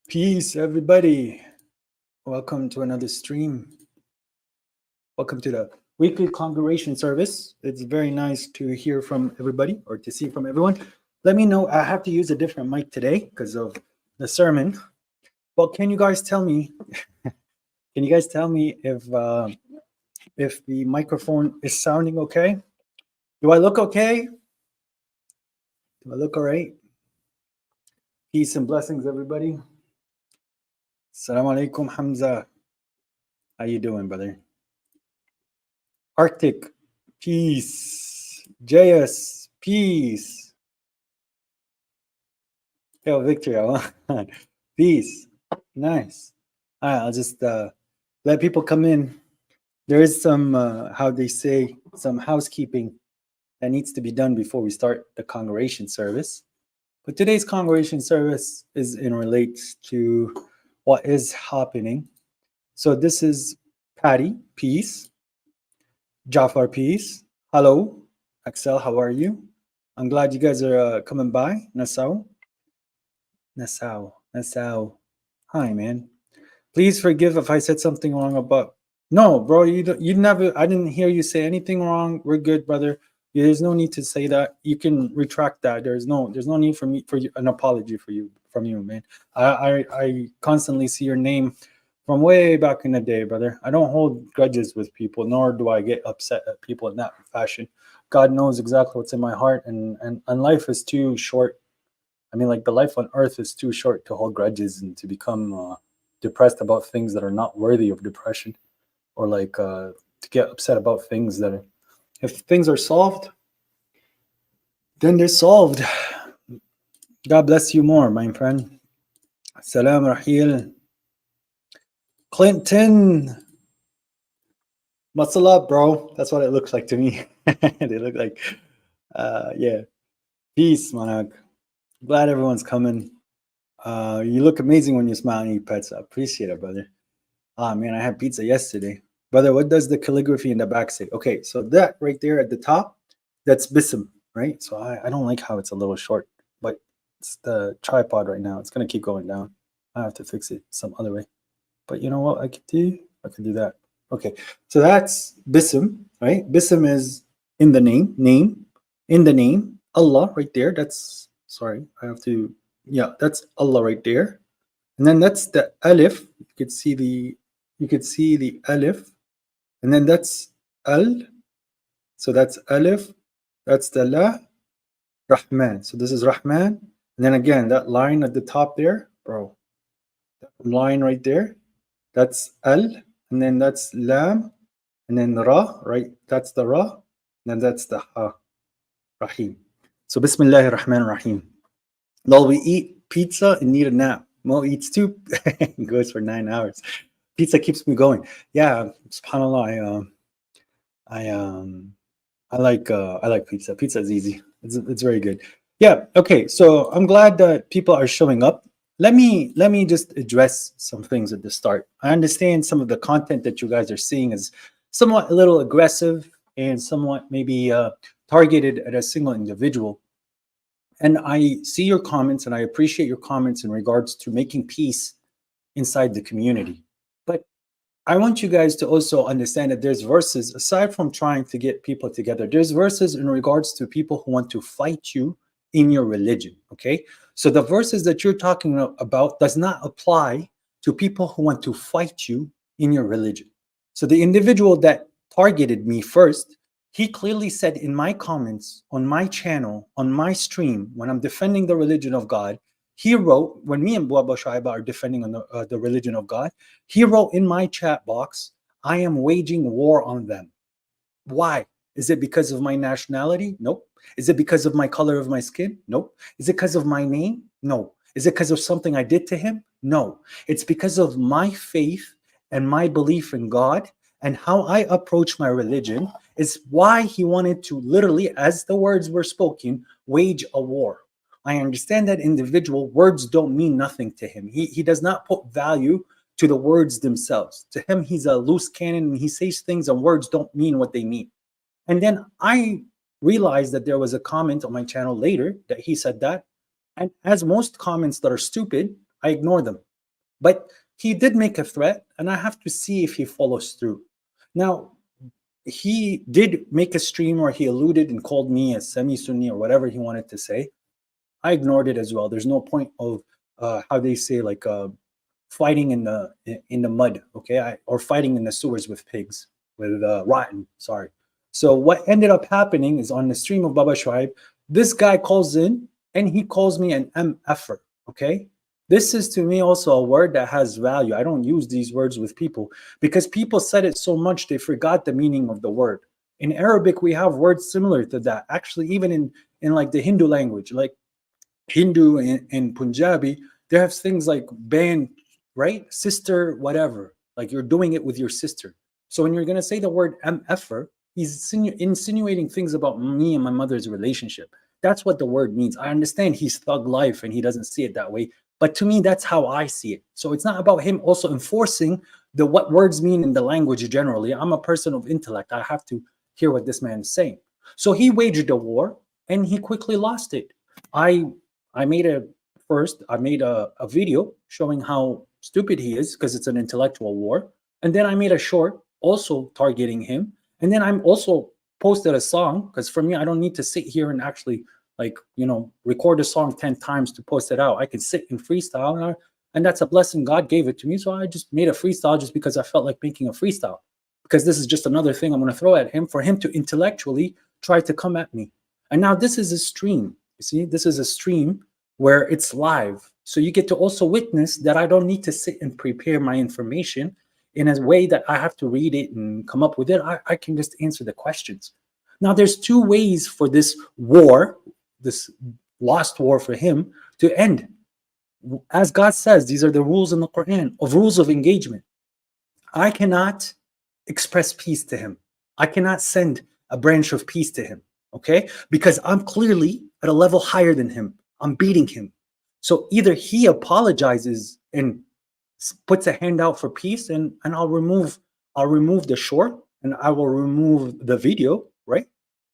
Peace, everybody. Welcome to another stream. Welcome to the weekly congregation service. It's very nice to hear from everybody or to see from everyone. Let me know. I have to use a different mic today because of the sermon. But can you guys tell me? Can you guys tell me if the microphone is sounding okay? Do I look okay? Do I look all right? Peace and blessings, everybody. Assalamu alaikum, Hamza. How you doing, brother? Arctic, peace. JS, peace. Yo, Victory, peace. Nice. All right, I'll just let people come in. There is some, how they say, some housekeeping that needs to be done before we start the congregation service. But today's congregation service is in relates to what is happening. So this is Patty, peace. Jafar, peace. Hello, Axel, how are you? I'm glad you guys are coming by. Nassau. Hi, man. Please forgive if I said something wrong about. No, bro, you never. I didn't hear you say anything wrong. We're good, brother. There's no need to say that. You can retract that. There's no need for an apology from you, man. I constantly see your name from way back in the day, brother. I don't hold grudges with people, nor do I get upset at people in that fashion. God knows exactly what's in my heart, and life is too short. I mean, like, the life on earth is too short to hold grudges and to become depressed about things that are not worthy of depression, or to get upset about things that if things are solved, then they're solved. God bless you more, my friend. Salam Rahil. Clinton. Muscle up, bro. That's what it looks like to me. They look like, yeah. Peace, Manak. Glad everyone's coming. You look amazing when you smile and eat pizza. Appreciate it, brother. Ah, man, I had pizza yesterday. Brother, what does the calligraphy in the back say? Okay, so that right there at the top, that's bism, right? So I don't like how it's a little short, but it's the tripod right now. It's going to keep going down. I have to fix it some other way. But you know what I could do? I could do that. Okay, so that's bism, right? Bism is in the name, in the name, Allah right there. That's, sorry, I have to, yeah, that's Allah right there. And then that's the alif. You could see the alif, and then that's al. So that's alif. That's the la, Rahman. So this is Rahman. And then again, that line at the top there, bro. That line right there, that's al. And then that's lam. And then ra, right? That's the ra. And then that's the ha, Rahim. So Bismillahir Rahmanir Rahim. Lol, we eat pizza and need a nap. Mo eats two, goes for 9 hours. Pizza keeps me going. Yeah, subhanallah. I like pizza. Pizza is easy. It's very good. Yeah. Okay. So I'm glad that people are showing up. Let me just address some things at the start. I understand some of the content that you guys are seeing is somewhat a little aggressive and somewhat maybe targeted at a single individual. And I see your comments and I appreciate your comments in regards to making peace inside the community. But I want you guys to also understand that there's verses, aside from trying to get people together, there's verses in regards to people who want to fight you in your religion, okay? So the verses that you're talking about does not apply to people who want to fight you in your religion. So the individual that targeted me first, he clearly said in my comments on my channel, on my stream, when I'm defending the religion of God, he wrote, when me and Baba Shaiba are defending on the religion of God, he wrote in my chat box, I am waging war on them. Why? Is it because of my nationality? Nope. Is it because of my color of my skin? Nope. Is it because of my name? No. Is it because of something I did to him? No. It's because of my faith and my belief in God and how I approach my religion is why he wanted to literally, as the words were spoken, wage a war. I understand that individual words don't mean nothing to him. He does not put value to the words themselves. To him, he's a loose cannon and he says things and words don't mean what they mean. And then I realized that there was a comment on my channel later that he said that. And as most comments that are stupid, I ignore them. But he did make a threat, and I have to see if he follows through. Now, he did make a stream where he alluded and called me a semi-Sunni or whatever he wanted to say. I ignored it as well. There's no point of how they say, like, fighting in the mud, okay, or fighting in the sewers with pigs, with rotten. Sorry. So what ended up happening is on the stream of Baba Shuaib, this guy calls in and he calls me an MFer. Okay, this is to me also a word that has value. I don't use these words with people because people said it so much they forgot the meaning of the word. In Arabic, we have words similar to that. Actually, even in like the Hindu language, like Hindu and Punjabi, they have things like ban, right? Sister, whatever. Like you're doing it with your sister. So when you're going to say the word MFer, he's insinuating things about me and my mother's relationship. That's what the word means. I understand he's thug life and he doesn't see it that way. But to me, that's how I see it. So it's not about him also enforcing the what words mean in the language generally. I'm a person of intellect. I have to hear what this man is saying. So he waged a war and he quickly lost it. I I made a video showing how stupid he is because it's an intellectual war. And then I made a short also targeting him. And then I'm also posted a song because for me, I don't need to sit here and actually like, record a song 10 times to post it out. I can sit in freestyle and that's a blessing. God gave it to me. So I just made a freestyle just because I felt like making a freestyle because this is just another thing I'm going to throw at him for him to intellectually try to come at me. And now this is a stream. You see, this is a stream where it's live. So you get to also witness that I don't need to sit and prepare my information in a way that I have to read it and come up with it. I can just answer the questions. Now, there's two ways for this war, this lost war for him to end. As God says, these are the rules in the Quran of rules of engagement. I cannot express peace to him. I cannot send a branch of peace to him, okay? Because I'm clearly at a level higher than him. I'm beating him. So either he apologizes and puts a hand out for peace, and I'll remove the short and I will remove the video, right?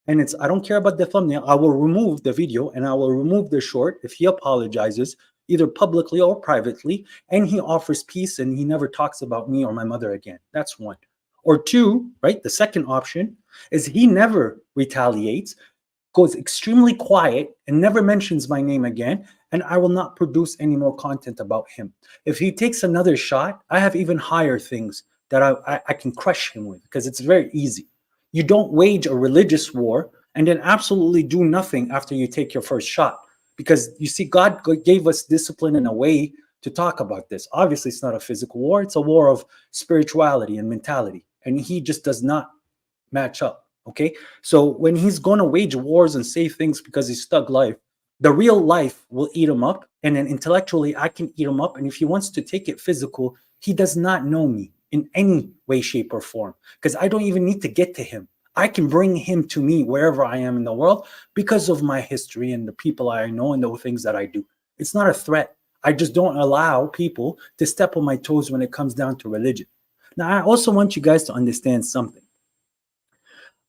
And I don't care about the thumbnail. I will remove the video and I will remove the short if he apologizes, either publicly or privately, and he offers peace and he never talks about me or my mother again. That's one. Or two, right? The second option is he never retaliates, goes extremely quiet and never mentions my name again, and I will not produce any more content about him. If he takes another shot, I have even higher things that I can crush him with because it's very easy. You don't wage a religious war and then absolutely do nothing after you take your first shot. Because you see, God gave us discipline and a way to talk about this. Obviously, it's not a physical war, it's a war of spirituality and mentality. And he just does not match up. Okay. So when he's going to wage wars and say things because he's stuck life, the real life will eat him up. And then intellectually, I can eat him up. And if he wants to take it physical, he does not know me in any way, shape, or form because I don't even need to get to him. I can bring him to me wherever I am in the world because of my history and the people I know and the things that I do. It's not a threat. I just don't allow people to step on my toes when it comes down to religion. Now, I also want you guys to understand something.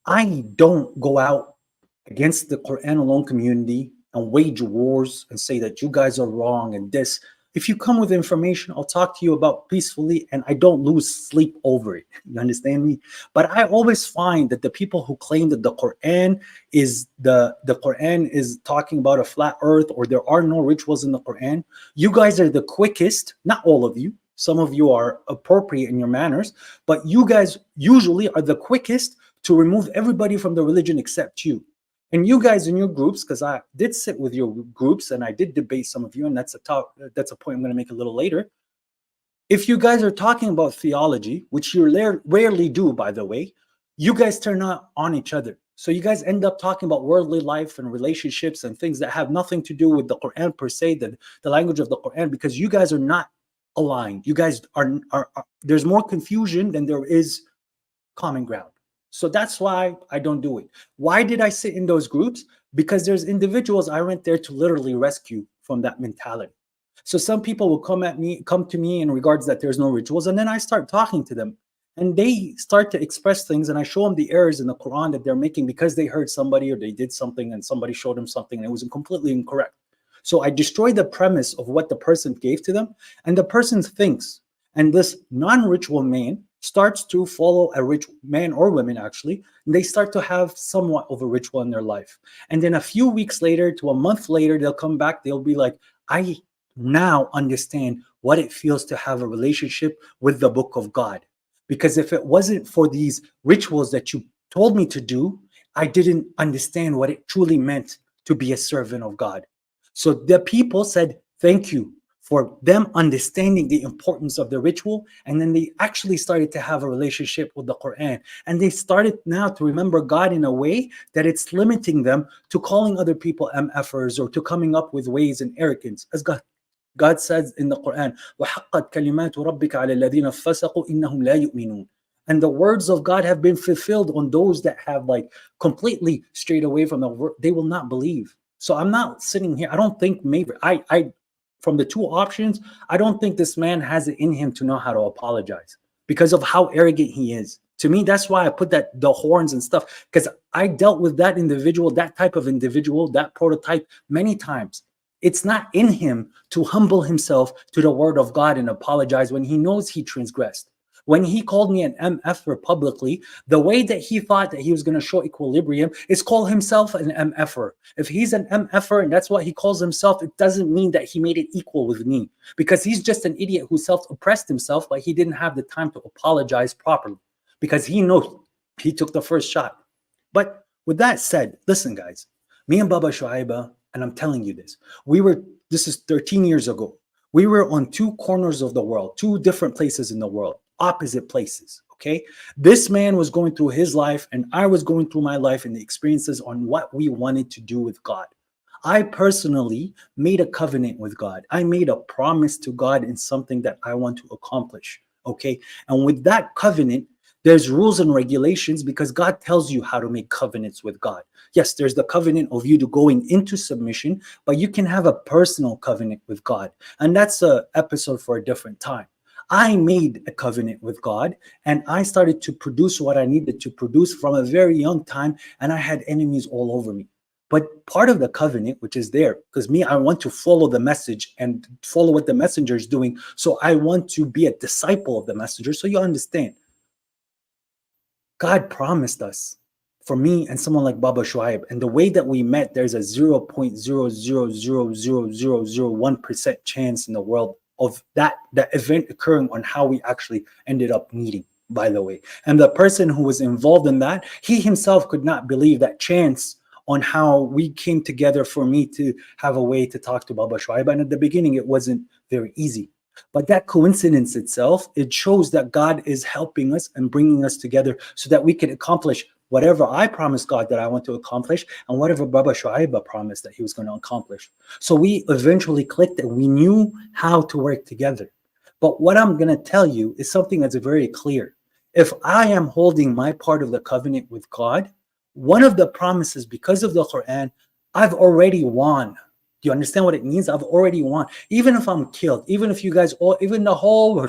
I don't go out against the Quran alone community and wage wars and say that you guys are wrong and this. If you come with information, I'll talk to you about peacefully and I don't lose sleep over it. You understand me? But I always find that the people who claim that the Quran is the Quran is talking about a flat earth or there are no rituals in the Quran, you guys are the quickest, not all of you. Some of you are appropriate in your manners, but you guys usually are the quickest to remove everybody from the religion except you. And you guys in your groups, because I did sit with your groups and I did debate some of you, and that's a point I'm going to make a little later. If you guys are talking about theology, which you rarely do, by the way, you guys turn on each other. So you guys end up talking about worldly life and relationships and things that have nothing to do with the Quran per se, the language of the Quran, because you guys are not aligned. You guys are there's more confusion than there is common ground. So that's why I don't do it. Why did I sit in those groups? Because there's individuals I went there to literally rescue from that mentality. So some people will come to me in regards that there's no rituals, and then I start talking to them and they start to express things and I show them the errors in the Quran that they're making because they heard somebody or they did something and somebody showed them something and it was completely incorrect. So I destroy the premise of what the person gave to them, and the person thinks. And this non-ritual man starts to follow a ritual, man or women actually, and they start to have somewhat of a ritual in their life. And then a few weeks later to a month later, they'll come back, they'll be like, I now understand what it feels to have a relationship with the book of God. Because if it wasn't for these rituals that you told me to do, I didn't understand what it truly meant to be a servant of God. So the people said, thank you for them understanding the importance of the ritual. And then they actually started to have a relationship with the Quran. And they started now to remember God in a way that it's limiting them to calling other people MFers or to coming up with ways and arrogance. As God says in the Quran, وَحَقَّتْ كَلِمَاتُ رَبِّكَ عَلَى الَّذِينَ فَسَقُوا إِنَّهُمْ لَا يُؤْمِنُونَ. And the words of God have been fulfilled on those that have like completely strayed away from the word. They will not believe. So I'm not sitting here. I don't think maybe I from the two options, I don't think this man has it in him to know how to apologize because of how arrogant he is. To me, that's why I put that the horns and stuff, because I dealt with that individual, that type of individual, that prototype many times. It's not in him to humble himself to the word of God and apologize when he knows he transgressed. When he called me an MFer publicly, the way that he thought that he was going to show equilibrium is call himself an MFer. If he's an MFer and that's what he calls himself, it doesn't mean that he made it equal with me, because he's just an idiot who self-oppressed himself, but he didn't have the time to apologize properly because he knows he took the first shot. But with that said, listen, guys, me and Baba Shuaiba, and I'm telling you this, this is 13 years ago. We were on two corners of the world, two different places in the world, opposite places, okay? This man was going through his life and I was going through my life and the experiences on what we wanted to do with God. I personally made a covenant with God. I made a promise to God in something that I want to accomplish, okay? And with that covenant, there's rules and regulations because God tells you how to make covenants with God. Yes, there's the covenant of you to going into submission, but you can have a personal covenant with God. And that's an episode for a different time. I made a covenant with God and I started to produce what I needed to produce from a very young time, and I had enemies all over me. But part of the covenant, which is there, because me, I want to follow the message and follow what the messenger is doing. So I want to be a disciple of the messenger. So you understand. God promised us, for me and someone like Baba Shuaib, and the way that we met, there's a 0.0000001% chance in the world of that event occurring on how we actually ended up meeting, by the way. And the person who was involved in that, he himself could not believe that chance on how we came together for me to have a way to talk to Baba Shuaib. And at the beginning, it wasn't very easy. But that coincidence itself, it shows that God is helping us and bringing us together so that we can accomplish whatever I promised God that I want to accomplish and whatever Baba Shuaiba promised that he was going to accomplish. So we eventually clicked and we knew how to work together. But what I'm going to tell you is something that's very clear. If I am holding my part of the covenant with God, one of the promises, because of the Quran, I've already won. Do you understand what it means? I've already won. Even if I'm killed, even if you guys all, even the whole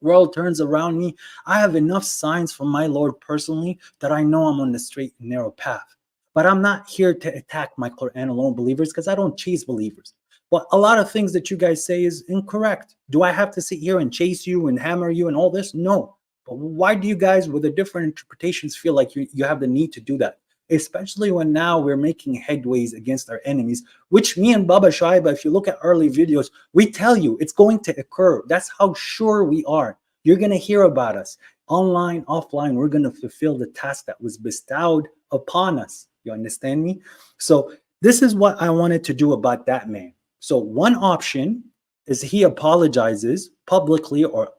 world turns around me, I have enough signs from my Lord personally that I know I'm on the straight and narrow path. But I'm not here to attack my Quran alone believers because I don't chase believers. But a lot of things that you guys say is incorrect. Do I have to sit here and chase you and hammer you and all this? No. But why do you guys with the different interpretations feel like you have the need to do that? Especially when now we're making headways against our enemies, which me and Baba Shaiba, if you look at early videos, we tell you it's going to occur. That's how sure we are. You're going to hear about us online, offline. We're going to fulfill the task that was bestowed upon us. You understand me? So this is what I wanted to do about that man. So one option is he apologizes publicly or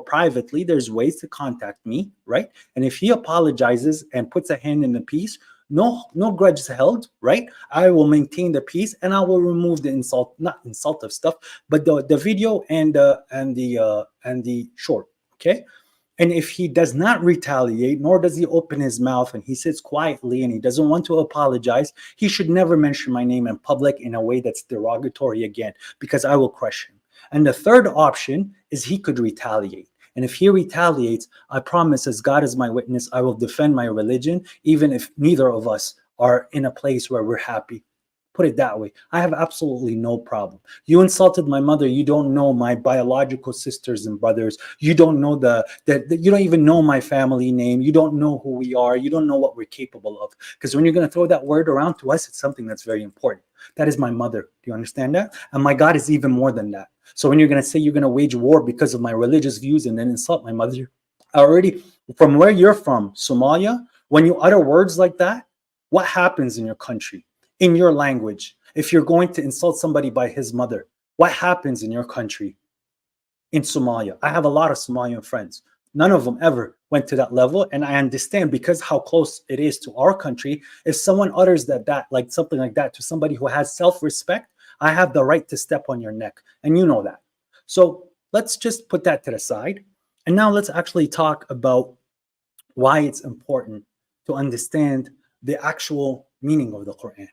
privately. There's ways to contact me, right? And if he apologizes and puts a hand in the peace, no grudge is held, right? I will maintain the peace and I will remove the insult, not insult of stuff, but the video and the short, okay? And if he does not retaliate, nor does he open his mouth and he sits quietly and he doesn't want to apologize, he should never mention my name in public in a way that's derogatory again, because I will crush him. And the third option is he could retaliate. And if he retaliates, I promise, as God is my witness, I will defend my religion, even if neither of us are in a place where we're happy. Put it that way. I have absolutely no problem. You insulted my mother. You don't know my biological sisters and brothers. You don't know you don't even know my family name. You don't know who we are. You don't know what we're capable of. Because when you're going to throw that word around to us, it's something that's very important. That is my mother. Do you understand that? And my God is even more than that. So when you're going to say you're going to wage war because of my religious views and then insult my mother, already from where you're from, Somalia, when you utter words like that, what happens in your country? In your language, if you're going to insult somebody by his mother, what happens in your country? In Somalia, I have a lot of Somalian friends. None of them ever went to that level, and I understand because how close it is to our country. If someone utters that like something like that to somebody who has self-respect, I have the right to step on your neck, and you know that. So let's just put that to the side, and now let's actually talk about why it's important to understand the actual meaning of the Quran.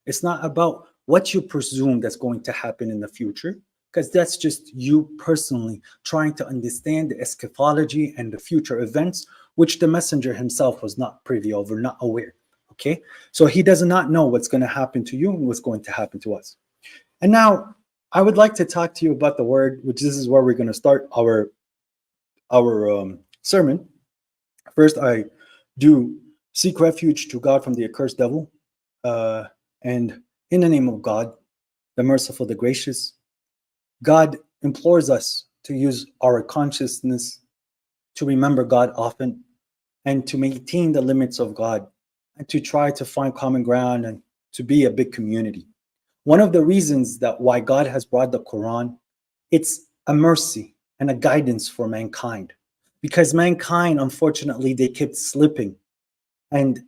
It's not about what you presume that's going to happen in the future, because that's just you personally trying to understand the eschatology and the future events, which the messenger himself was not privy of or not aware. Okay, so he does not know what's going to happen to you and what's going to happen to us. And now I would like to talk to you about the word, which this is where we're going to start our sermon. First, I do seek refuge to God from the accursed devil. And in the name of God, the merciful, the gracious, God implores us to use our consciousness to remember God often and to maintain the limits of God and to try to find common ground and to be a big community. One of the reasons that why God has brought the Quran, it's a mercy and a guidance for mankind, because mankind, unfortunately, they kept slipping, and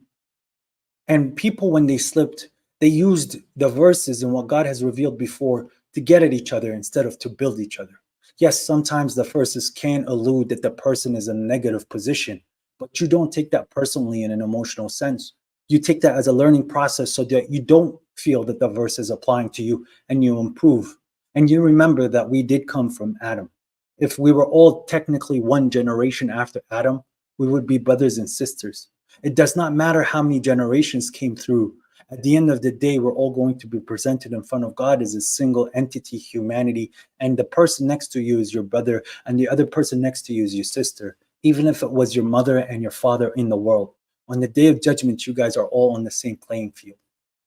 people, when they slipped, they used the verses and what God has revealed before to get at each other instead of to build each other. Yes, sometimes the verses can allude that the person is in a negative position, but you don't take that personally in an emotional sense. You take that as a learning process so that you don't feel that the verse is applying to you, and you improve. And you remember that we did come from Adam. If we were all technically one generation after Adam, we would be brothers and sisters. It does not matter how many generations came through. At the end of the day, we're all going to be presented in front of God as a single entity, humanity, and the person next to you is your brother, and the other person next to you is your sister, even if it was your mother and your father in the world. On the day of judgment, you guys are all on the same playing field.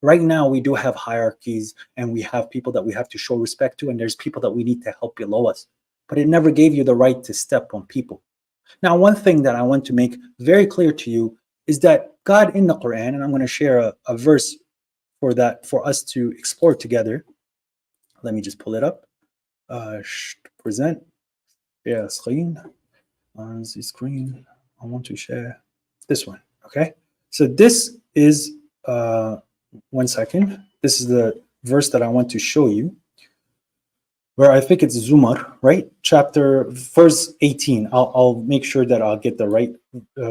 Right now, we do have hierarchies, and we have people that we have to show respect to, and there's people that we need to help below us. But it never gave you the right to step on people. Now, one thing that I want to make very clear to you is that God in the Quran, and I'm going to share a verse for that for us to explore together. Let me just pull it up. Present. Yeah, screen. On the screen. I want to share this one. Okay. So this is, 1 second. This is the verse that I want to show you, where I think it's Zumar, right? Chapter, verse 18. I'll make sure that I'll get the right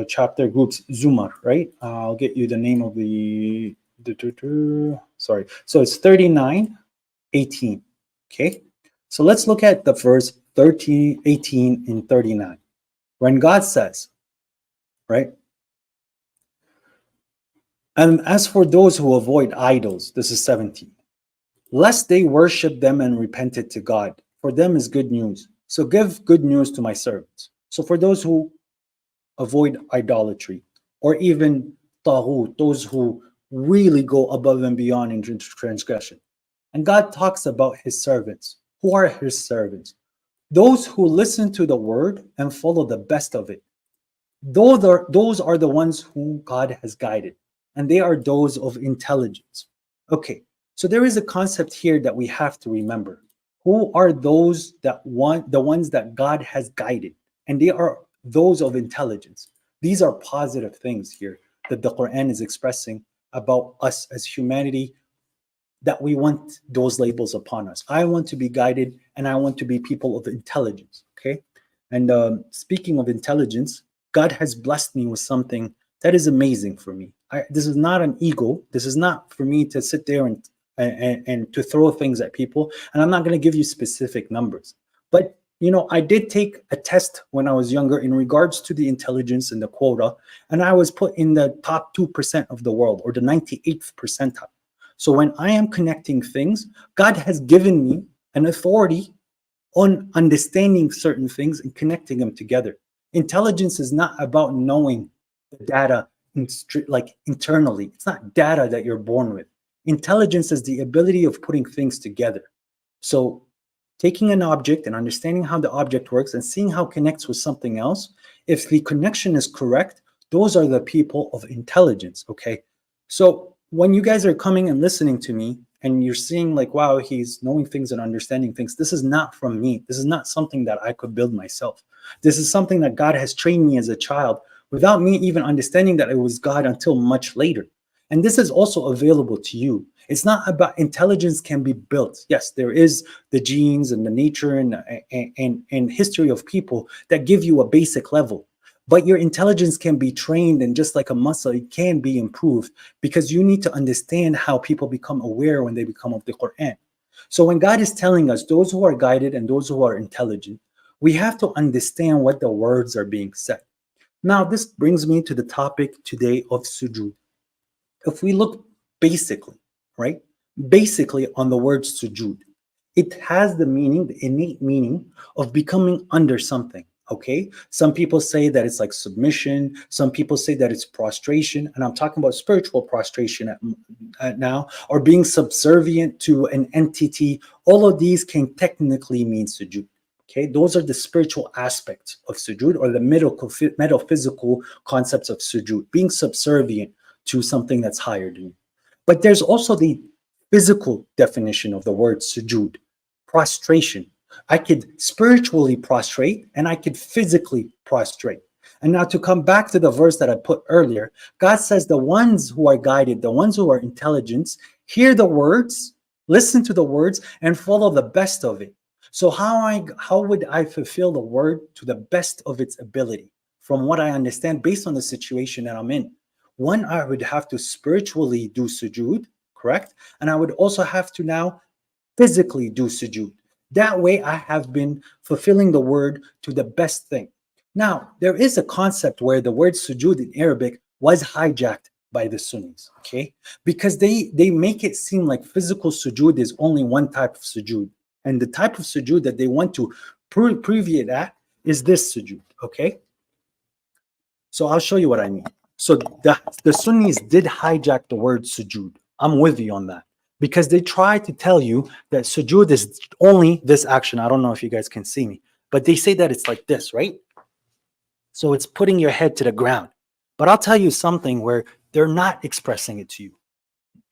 chapter groups. Zumar, right? I'll get you the name of the, sorry. So it's 39:18. Okay. So let's look at the verse 13, 18, and 39. When God says, right? And as for those who avoid idols, this is 17. Lest they worship them and repented to God. For them is good news. So give good news to my servants. So for those who avoid idolatry, or even taghut, those who really go above and beyond in transgression. And God talks about his servants. Who are his servants? Those who listen to the word and follow the best of it. Those are the ones whom God has guided. And they are those of intelligence. Okay. So there is a concept here that we have to remember. Who are those the ones that God has guided? And they are those of intelligence. These are positive things here that the Quran is expressing about us as humanity, that we want those labels upon us. I want to be guided, and I want to be people of intelligence. Okay. And speaking of intelligence, God has blessed me with something that is amazing for me. This is not an ego. This is not for me to sit there and to throw things at people. And I'm not going to give you specific numbers. But, I did take a test when I was younger in regards to the intelligence and the quota. And I was put in the top 2% of the world, or the 98th percentile. So when I am connecting things, God has given me an authority on understanding certain things and connecting them together. Intelligence is not about knowing the data like internally. It's not data that you're born with. Intelligence is the ability of putting things together. So taking an object and understanding how the object works and seeing how it connects with something else, if the connection is correct, those are the people of intelligence. Okay. So when you guys are coming and listening to me and you're seeing like, wow, he's knowing things and understanding things, this is not from me. This is not something that I could build myself. This is something that God has trained me as a child without me even understanding that it was God until much later. And this is also available to you. It's not about intelligence can be built. Yes, there is the genes and the nature and history of people that give you a basic level. But your intelligence can be trained, and just like a muscle, it can be improved because you need to understand how people become aware when they become of the Quran. So when God is telling us those who are guided and those who are intelligent, we have to understand what the words are being said. Now, this brings me to the topic today of sujood. If we look basically, right, basically on the word sujood, it has the meaning, the innate meaning of becoming under something. Okay, some people say that it's like submission, some people say that it's prostration, and I'm talking about spiritual prostration at now, or being subservient to an entity. All of these can technically mean sujood. Okay, those are the spiritual aspects of sujood, or the metaphysical concepts of sujood, being subservient to something that's higher than you. But there's also the physical definition of the word sujood, prostration. I could spiritually prostrate and I could physically prostrate. And now to come back to the verse that I put earlier, God says the ones who are guided, the ones who are intelligent, hear the words, listen to the words, and follow the best of it. So how would I fulfill the word to the best of its ability from what I understand based on the situation that I'm in? One, I would have to spiritually do sujood, correct? And I would also have to now physically do sujood. That way, I have been fulfilling the word to the best thing. Now, there is a concept where the word sujood in Arabic was hijacked by the Sunnis, okay? Because they make it seem like physical sujood is only one type of sujood. And the type of sujood that they want to prove it at is this sujood, okay? So I'll show you what I mean. So the Sunnis did hijack the word sujood. I'm with you on that. Because they try to tell you that sujood is only this action. I don't know if you guys can see me, but they say that it's like this, right? So it's putting your head to the ground. But I'll tell you something where they're not expressing it to you.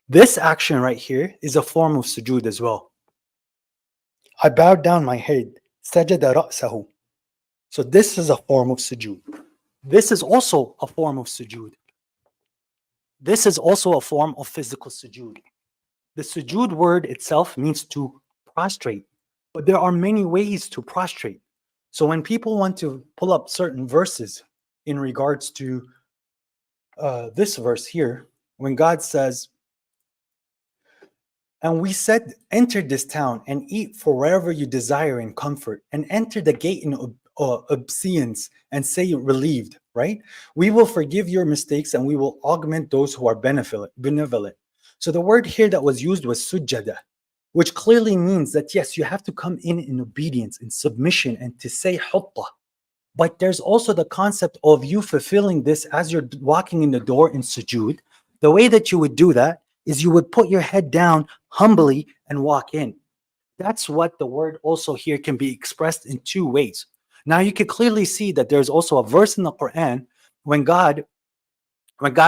This action right here is a form of sujood as well. I bowed down my head. Sajada ra'sahu. So this is a form of sujood. This is also a form of sujood. This is also a form of physical sujood. The sujood word itself means to prostrate, but there are many ways to prostrate. So when people want to pull up certain verses in regards to this verse here, when God says, and we said, enter this town and eat for wherever you desire in comfort, and enter the gate in obeisance and say relieved, right? We will forgive your mistakes and we will augment those who are benevolent. So the word here that was used was sujada, which clearly means that yes, you have to come in obedience, in submission, and to say hutta. But there's also the concept of you fulfilling this as you're walking in the door in sujood. The way that you would do that is you would put your head down humbly and walk in. That's what the word also here can be expressed in two ways. Now you can clearly see that there's also a verse in the Quran when God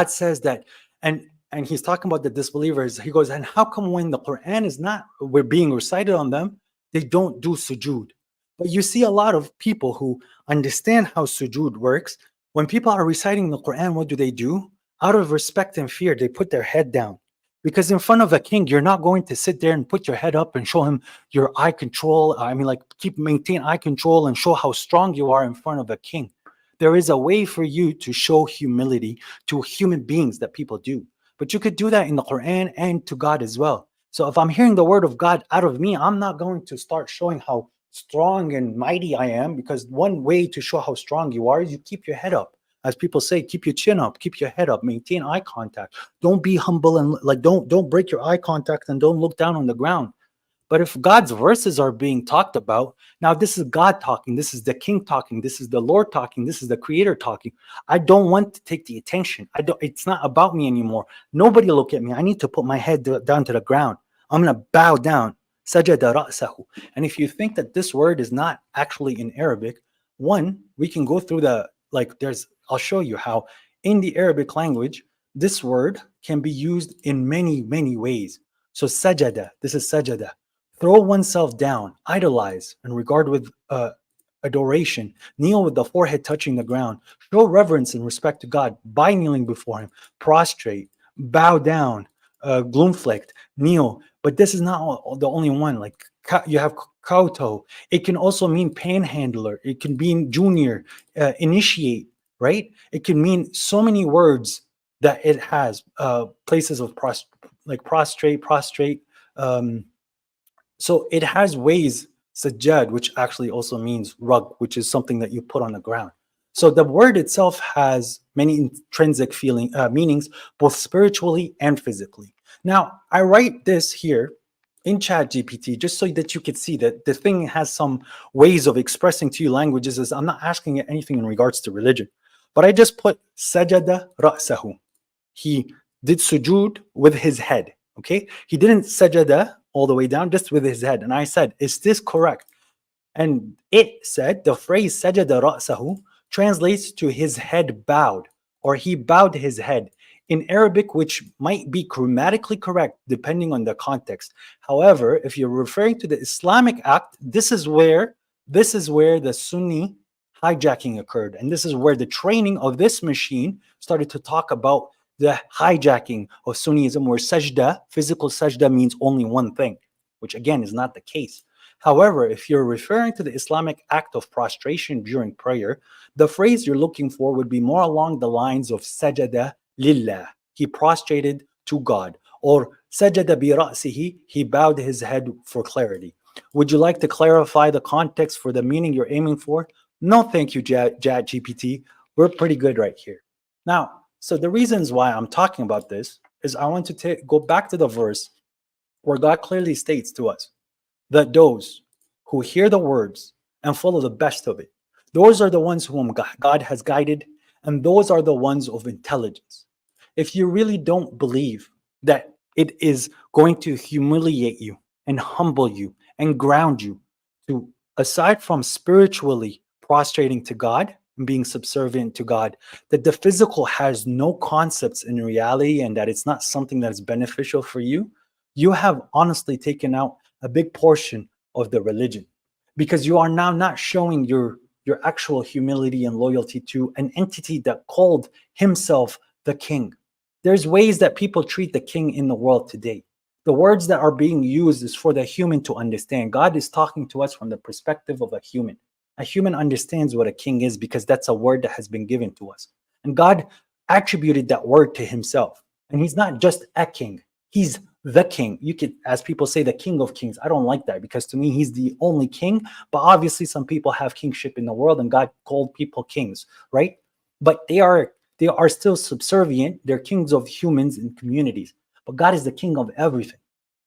says that, and he's talking about the disbelievers, he goes, and how come when the Quran is not we're being recited on them, they don't do sujood? But you see a lot of people who understand how sujood works. When people are reciting the Quran, what do? Out of respect and fear, they put their head down. Because in front of a king, you're not going to sit there and put your head up and show him your eye control. I mean, like maintain eye control and show how strong you are in front of a king. There is a way for you to show humility to human beings that people do. But you could do that in the Quran and to God as well. So if I'm hearing the word of God out of me, I'm not going to start showing how strong and mighty I am, because one way to show how strong you are is you keep your head up. As people say, keep your chin up, keep your head up, maintain eye contact. Don't be humble and like don't break your eye contact and don't look down on the ground. But if God's verses are being talked about, now this is God talking, this is the King talking, this is the Lord talking, this is the Creator talking. I don't want to take the attention. It's not about me anymore. Nobody look at me. I need to put my head down to the ground. I'm gonna bow down. Sajada ra'sahu. And if you think that this word is not actually in Arabic, one, we can go through I'll show you how in the Arabic language, this word can be used in many, many ways. So sajada, this is sajada. Throw oneself down, idolize, and regard with adoration. Kneel with the forehead touching the ground. Show reverence and respect to God by kneeling before Him. Prostrate, bow down, gloomflect, kneel. But this is not the only one. Like you have kauto. It can also mean panhandler. It can mean junior, initiate, right? It can mean so many words that it has. Places of prostrate. So it has ways, sajjad, which actually also means rug, which is something that you put on the ground. So the word itself has many intrinsic meanings, both spiritually and physically. Now, I write this here in Chat GPT just so that you could see that the thing has some ways of expressing to you languages. Is I'm not asking it anything in regards to religion, but I just put sajada ra'sahu. He did sujood with his head. Okay, he didn't sajada all the way down, just with his head. And I said, is this correct? And it said the phrase sajada ra'sahu translates to his head bowed, or he bowed his head in Arabic, which might be grammatically correct depending on the context. However, if you're referring to the Islamic act, this is where the Sunni hijacking occurred. And this is where the training of this machine started to talk about the hijacking of Sunnism, where sajda, physical sajda, means only one thing, which again is not the case. However, if you're referring to the Islamic act of prostration during prayer, the phrase you're looking for would be more along the lines of sajada lillah, he prostrated to God, or sajada bi ra'sihi, he bowed his head for clarity. Would you like to clarify the context for the meaning you're aiming for? No, thank you, Chat GPT. We're pretty good right here. Now, so the reasons why I'm talking about this is I want to go back to the verse where God clearly states to us that those who hear the words and follow the best of it, those are the ones whom God has guided, and those are the ones of intelligence. If you really don't believe that it is going to humiliate you and humble you and ground you to, aside from spiritually prostrating to God, being subservient to God, that the physical has no concepts in reality and that it's not something that is beneficial for you, you have honestly taken out a big portion of the religion, because you are now not showing your actual humility and loyalty to an entity that called himself the king. There's ways that people treat the king in the world today. The words that are being used is for the human to understand. God is talking to us from the perspective of a human. A human understands what a king is because that's a word that has been given to us. And God attributed that word to himself. And he's not just a king, he's the king. You could, as people say, the king of kings. I don't like that, because to me, he's the only king. But obviously, some people have kingship in the world, and God called people kings, right? But they are still subservient. They're kings of humans and communities. But God is the king of everything.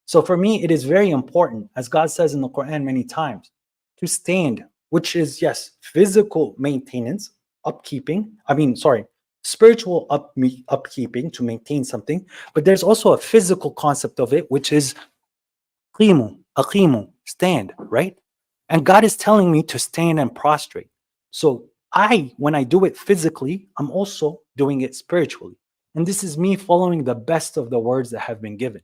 So for me, it is very important, as God says in the Quran many times, to stand, which is, yes, physical maintenance, spiritual upkeeping to maintain something. But there's also a physical concept of it, which is aqimu, stand, right? And God is telling me to stand and prostrate. So when I do it physically, I'm also doing it spiritually. And this is me following the best of the words that have been given.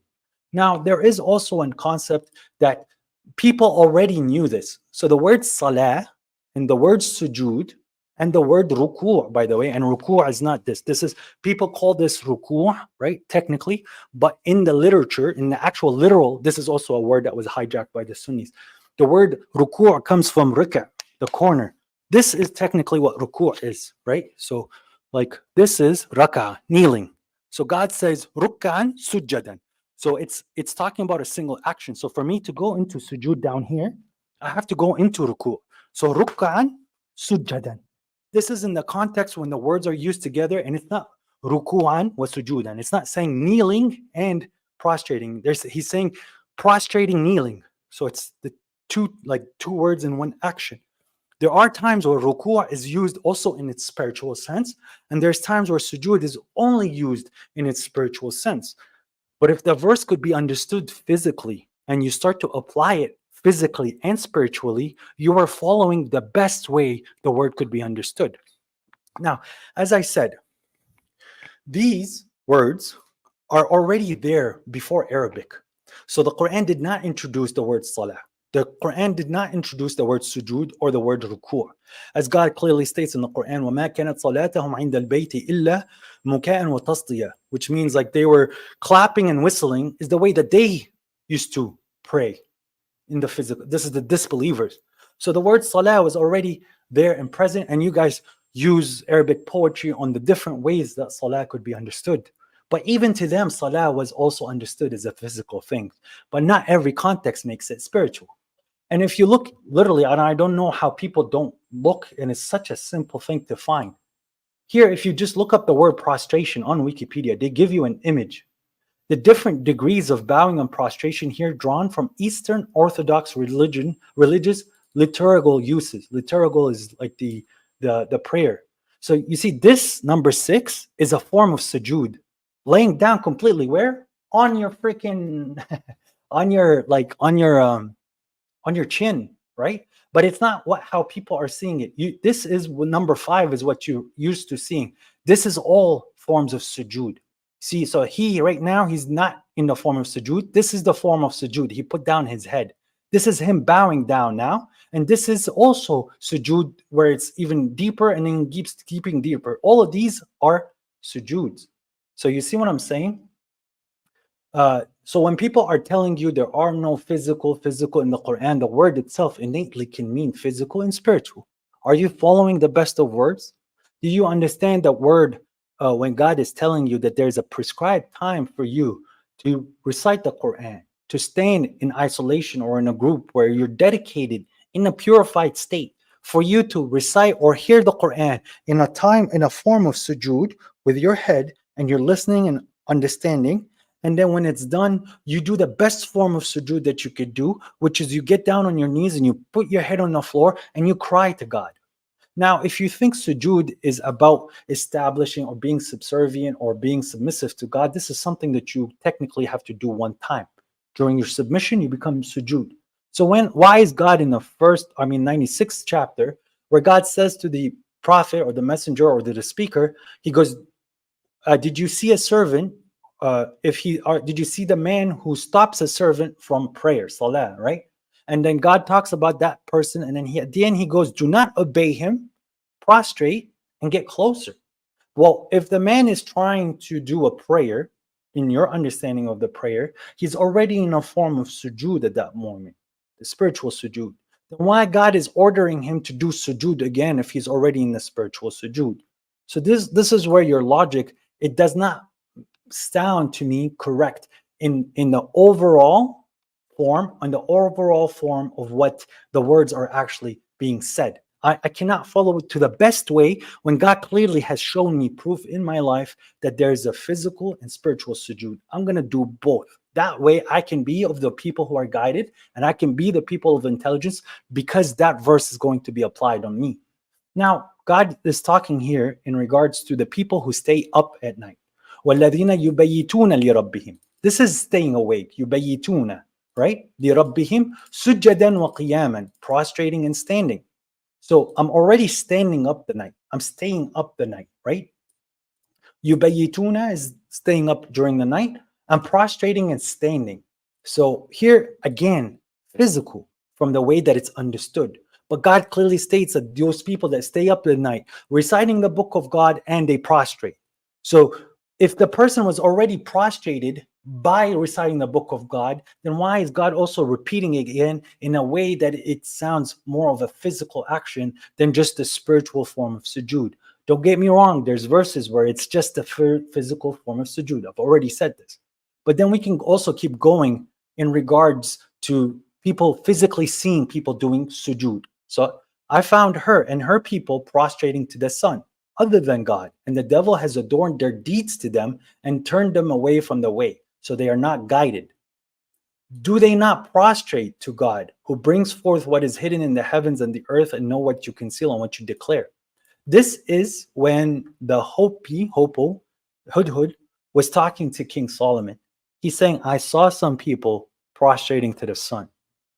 Now, there is also a concept that people already knew this. So the word salah and the word sujood and the word ruku', by the way, and ruku' is not this. This is, people call this ruku', right? Technically, but in the literature, in the actual literal, this is also a word that was hijacked by the Sunnis. The word ruku' comes from rika', the corner. This is technically what ruku' is, right? So like this is raka', kneeling. So God says ruk'an sujjadan. So it's talking about a single action. So for me to go into sujood down here, I have to go into ruku'. So ruk'an sujjadan. This is in the context when the words are used together, and it's not ruku'an wa sujudan. It's not saying kneeling and prostrating. He's saying prostrating, kneeling. So it's the two words in one action. There are times where ruku' is used also in its spiritual sense, and there's times where sujood is only used in its spiritual sense. But if the verse could be understood physically and you start to apply it physically and spiritually, you are following the best way the word could be understood. Now, as I said, these words are already there before Arabic. So the Quran did not introduce the word salah. The Quran did not introduce the word sujood or the word ruku'. As God clearly states in the Quran, وَمَا كَانَتْ صَلَاتَهُمْ عِنْدَ الْبَيْتِ إِلَّا مُكَاءً وَتَصْدِيًا, which means like they were clapping and whistling is the way that they used to pray in the physical. This is the disbelievers. So the word salah was already there and present, and you guys use Arabic poetry on the different ways that salah could be understood. But even to them, salah was also understood as a physical thing. But not every context makes it spiritual. And if you look literally, and I don't know how people don't look, and it's such a simple thing to find. Here, if you just look up the word prostration on Wikipedia, they give you an image. The different degrees of bowing and prostration here drawn from Eastern Orthodox religious liturgical uses. Liturgical is like the prayer. So you see, this number 6 is a form of sujood, laying down completely where? On your freaking on your chin, right? But it's not how people are seeing it. This is number 5 is what you're used to seeing. This is all forms of sujood. See, so right now, he's not in the form of sujood. This is the form of sujood. He put down his head. This is him bowing down now. And this is also sujood, where it's even deeper and then keeps keeping deeper. All of these are sujoods. So you see what I'm saying? So when people are telling you there are no physical in the Quran, the word itself innately can mean physical and spiritual. Are you following the best of words? Do you understand that word when God is telling you that there's a prescribed time for you to recite the Quran, to stand in isolation or in a group where you're dedicated in a purified state, for you to recite or hear the Quran in a form of sujood with your head, and you're listening and understanding. And then when it's done, you do the best form of sujood that you could do, which is you get down on your knees and you put your head on the floor and you cry to God. Now, if you think sujood is about establishing or being subservient or being submissive to God, this is something that you technically have to do one time. During your submission, you become sujood. So why is God in the 96th chapter, where God says to the prophet or the messenger or the speaker, he goes, did you see a servant? Did you see the man who stops a servant from prayer, salah, right? And then God talks about that person, and then at the end he goes, do not obey him, prostrate, and get closer. Well, if the man is trying to do a prayer, in your understanding of the prayer, he's already in a form of sujood at that moment, the spiritual sujood. Then why God is ordering him to do sujood again if he's already in the spiritual sujood? So this is where your logic, it does not sound to me correct in the overall form, of what the words are actually being said. I cannot follow it to the best way when God clearly has shown me proof in my life that there is a physical and spiritual sujood. I'm going to do both. That way I can be of the people who are guided, and I can be the people of intelligence, because that verse is going to be applied on me. Now, God is talking here in regards to the people who stay up at night. وَالَّذِينَ يُبَيِّتُونَ لِرَبِّهِمْ. This is staying awake. يُبَيِّتُونَ, right? لِرَبِّهِمْ سُجَّدًا وَقِيَامًا, prostrating and standing. So I'm already standing up the night. I'm staying up the night, right? Yubayituna is staying up during the night. I'm prostrating and standing. So here again, physical from the way that it's understood. But God clearly states that those people that stay up at night, reciting the book of God, and they prostrate. So if the person was already prostrated by reciting the book of God, then why is God also repeating it again in a way that it sounds more of a physical action than just a spiritual form of sujood? Don't get me wrong, there's verses where it's just a physical form of sujood. I've already said this. But then we can also keep going in regards to people physically seeing people doing sujood. So I found her and her people prostrating to the sun, other than God, and the devil has adorned their deeds to them and turned them away from the way, so they are not guided. Do they not prostrate to God, who brings forth what is hidden in the heavens and the earth, and know what you conceal and what you declare? This is when the Hudhud, was talking to King Solomon. He's saying, I saw some people prostrating to the sun.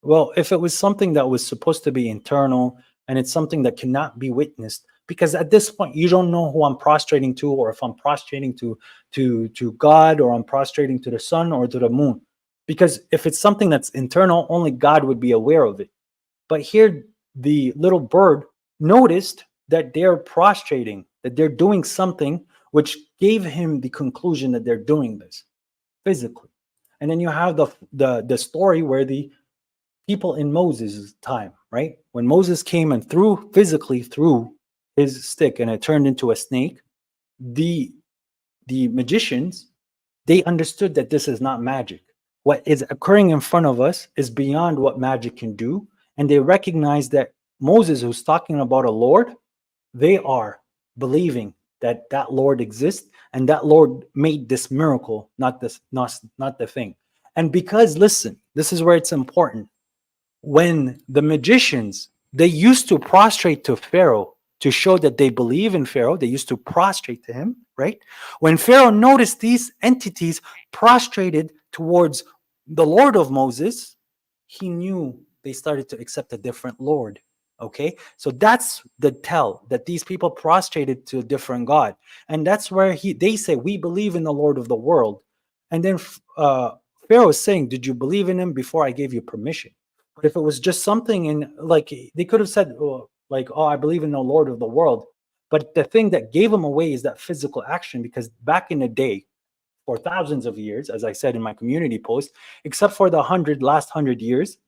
Well, if it was something that was supposed to be internal and it's something that cannot be witnessed, because at this point you don't know who I'm prostrating to, or if I'm prostrating to God, or I'm prostrating to the sun or to the moon. Because if it's something that's internal, only God would be aware of it. But here, the little bird noticed that they're prostrating, that they're doing something, which gave him the conclusion that they're doing this physically. And then you have the story where the people in Moses' time, right? When Moses came and physically threw his stick and it turned into a snake, the magicians, they understood that this is not magic. What is occurring in front of us is beyond what magic can do. And they recognize that Moses, who's talking about a Lord, they are believing that that Lord exists and that Lord made this miracle, not the thing. And because, listen, this is where it's important. When the magicians, they used to prostrate to Pharaoh to show that they believe in Pharaoh, they used to prostrate to him, right? When Pharaoh noticed these entities prostrated towards the Lord of Moses, he knew they started to accept a different Lord. Okay, so that's the tell that these people prostrated to a different God, and that's where they say, we believe in the Lord of the world. And then Pharaoh is saying, did you believe in him before I gave you permission? But if it was just something in, like, they could have said, oh, like, oh, I believe in the Lord of the world. But the thing that gave them away is that physical action, because back in the day, for thousands of years, as I said in my community post, except for the last 100 years,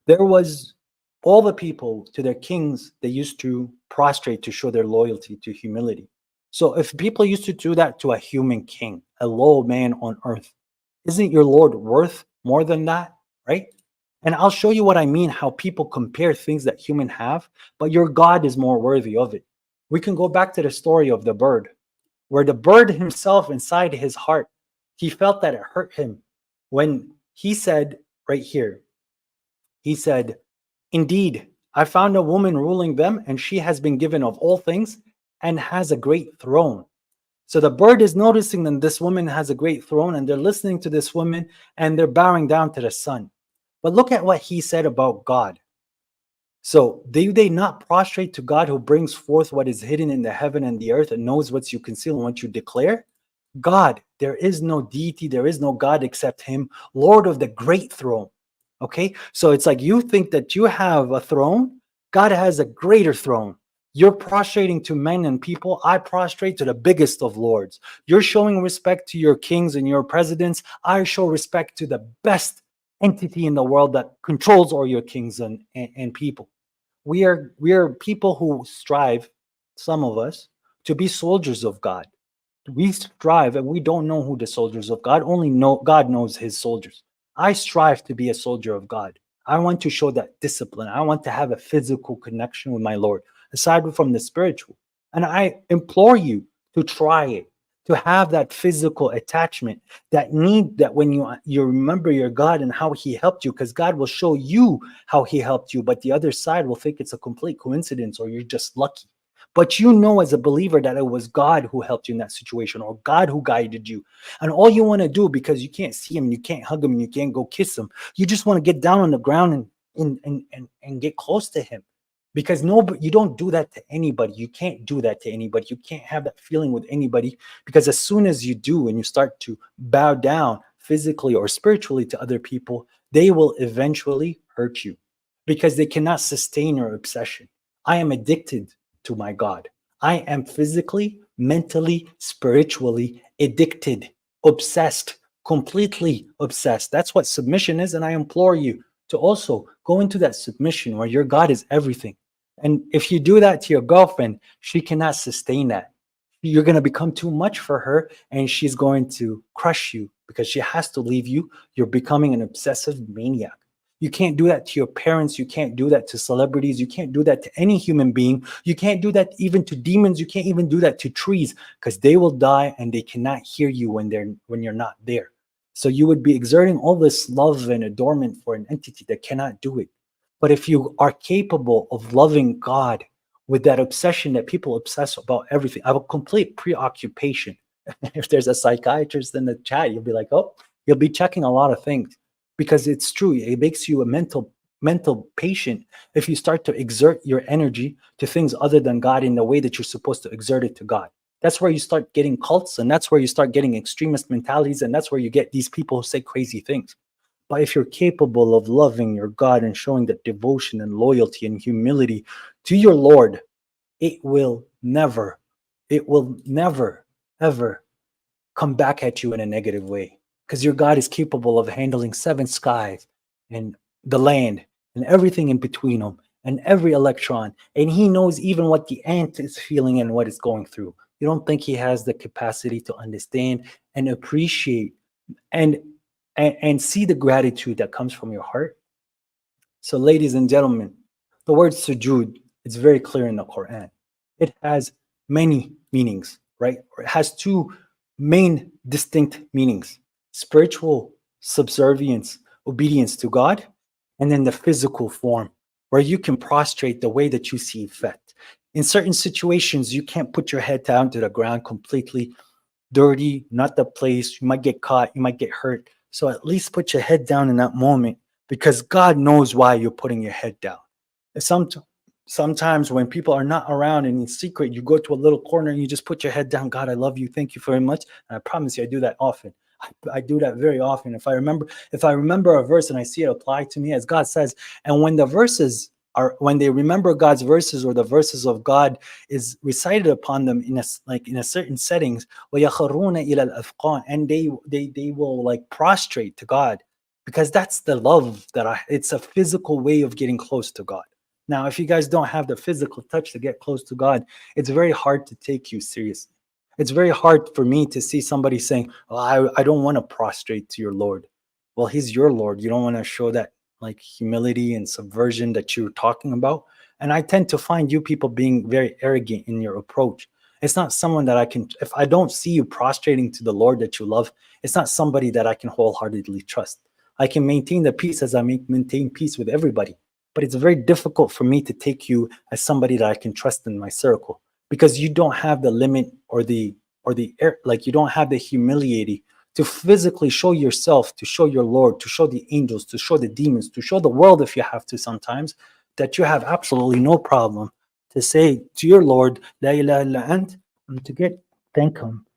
there was all the people to their kings, they used to prostrate to show their loyalty, to humility. So if people used to do that to a human king, a low man on earth, isn't your Lord worth more than that, right? And I'll show you what I mean, how people compare things that human have, but your God is more worthy of it. We can go back to the story of the bird, where the bird himself, inside his heart, he felt that it hurt him when he said, right here, he said, indeed, I found a woman ruling them, and she has been given of all things and has a great throne. So the bird is noticing that this woman has a great throne, and they're listening to this woman, and they're bowing down to the sun. But look at what he said about God. So do they not prostrate to God, who brings forth what is hidden in the heaven and the earth, and knows what you conceal and what you declare? God, there is no deity, there is no God except him, Lord of the great throne. Okay, so it's like you think that you have a throne, God has a greater throne. You're prostrating to men and people, I prostrate to the biggest of lords. You're showing respect to your kings and your presidents, I show respect to the best entity in the world that controls all your kings and people. We are people who strive, some of us, to be soldiers of God. We strive, and we don't know who the soldiers of God, only know God knows his soldiers. I strive to be a soldier of God. I want to show that discipline. I want to have a physical connection with my Lord, aside from the spiritual. And I implore you to try it, to have that physical attachment, that need, that when you remember your God and how he helped you, because God will show you how he helped you, but the other side will think it's a complete coincidence or you're just lucky. But you know, as a believer, that it was God who helped you in that situation, or God who guided you. And all you want to do, because you can't see him, you can't hug him, you can't go kiss him, you just want to get down on the ground and get close to him. Because you don't do that to anybody. You can't do that to anybody. You can't have that feeling with anybody, because as soon as you do and you start to bow down physically or spiritually to other people, they will eventually hurt you, because they cannot sustain your obsession. I am addicted to my God. I am physically, mentally, spiritually addicted, obsessed, completely obsessed. That's what submission is. And I implore you to also go into that submission where your God is everything. And if you do that to your girlfriend, she cannot sustain that. You're going to become too much for her, and she's going to crush you because she has to leave you. You're becoming an obsessive maniac. You can't do that to your parents. You can't do that to celebrities. You can't do that to any human being. You can't do that even to demons. You can't even do that to trees, because they will die and they cannot hear you when you're not there. So you would be exerting all this love and adornment for an entity that cannot do it. But if you are capable of loving God with that obsession that people obsess about everything, I have a complete preoccupation. If there's a psychiatrist in the chat, you'll be like, oh, you'll be checking a lot of things, because it's true. It makes you a mental patient if you start to exert your energy to things other than God in the way that you're supposed to exert it to God. That's where you start getting cults, and that's where you start getting extremist mentalities, and that's where you get these people who say crazy things. But if you're capable of loving your God and showing that devotion and loyalty and humility to your Lord, it will never, ever come back at you in a negative way, because your God is capable of handling seven skies and the land and everything in between them and every electron. And he knows even what the ant is feeling and what it's going through. You don't think he has the capacity to understand and appreciate and and see the gratitude that comes from your heart? So, ladies and gentlemen, the word sujood is very clear in the Quran. It has many meanings, right? Or it has two main distinct meanings: spiritual subservience, obedience to God, and then the physical form, where you can prostrate the way that you see fit. In certain situations, you can't put your head down to the ground completely. Dirty, not the place. You might get caught, you might get hurt. So at least put your head down in that moment, because God knows why you're putting your head down. Some, sometimes when people are not around and in secret, you go to a little corner and you just put your head down. God, I love you. Thank you very much. And I promise you, I do that often. I do that very often. If I remember a verse and I see it apply to me, as God says, and when the verses are, when they remember God's verses, or the verses of God is recited upon them in a certain settings, وَيَخَرُّونَ إِلَى الْأَذْقَانِ, and they will like prostrate to God, because that's the love it's a physical way of getting close to God. Now, if you guys don't have the physical touch to get close to God, it's very hard to take you seriously. It's very hard for me to see somebody saying, oh, I don't want to prostrate to your Lord. Well, he's your Lord. You don't want to show that like humility and subversion that you're talking about. And I tend to find you people being very arrogant in your approach. It's not someone that I can, if I don't see you prostrating to the Lord that you love, it's not somebody that I can wholeheartedly trust. I can maintain the peace as I maintain peace with everybody. But it's very difficult for me to take you as somebody that I can trust in my circle, because you don't have the limit or the like you don't have the humility to physically show yourself, to show your Lord, to show the angels, to show the demons, to show the world if you have to sometimes, that you have absolutely no problem to say to your Lord, La ilaha illa ant, and to get thank him.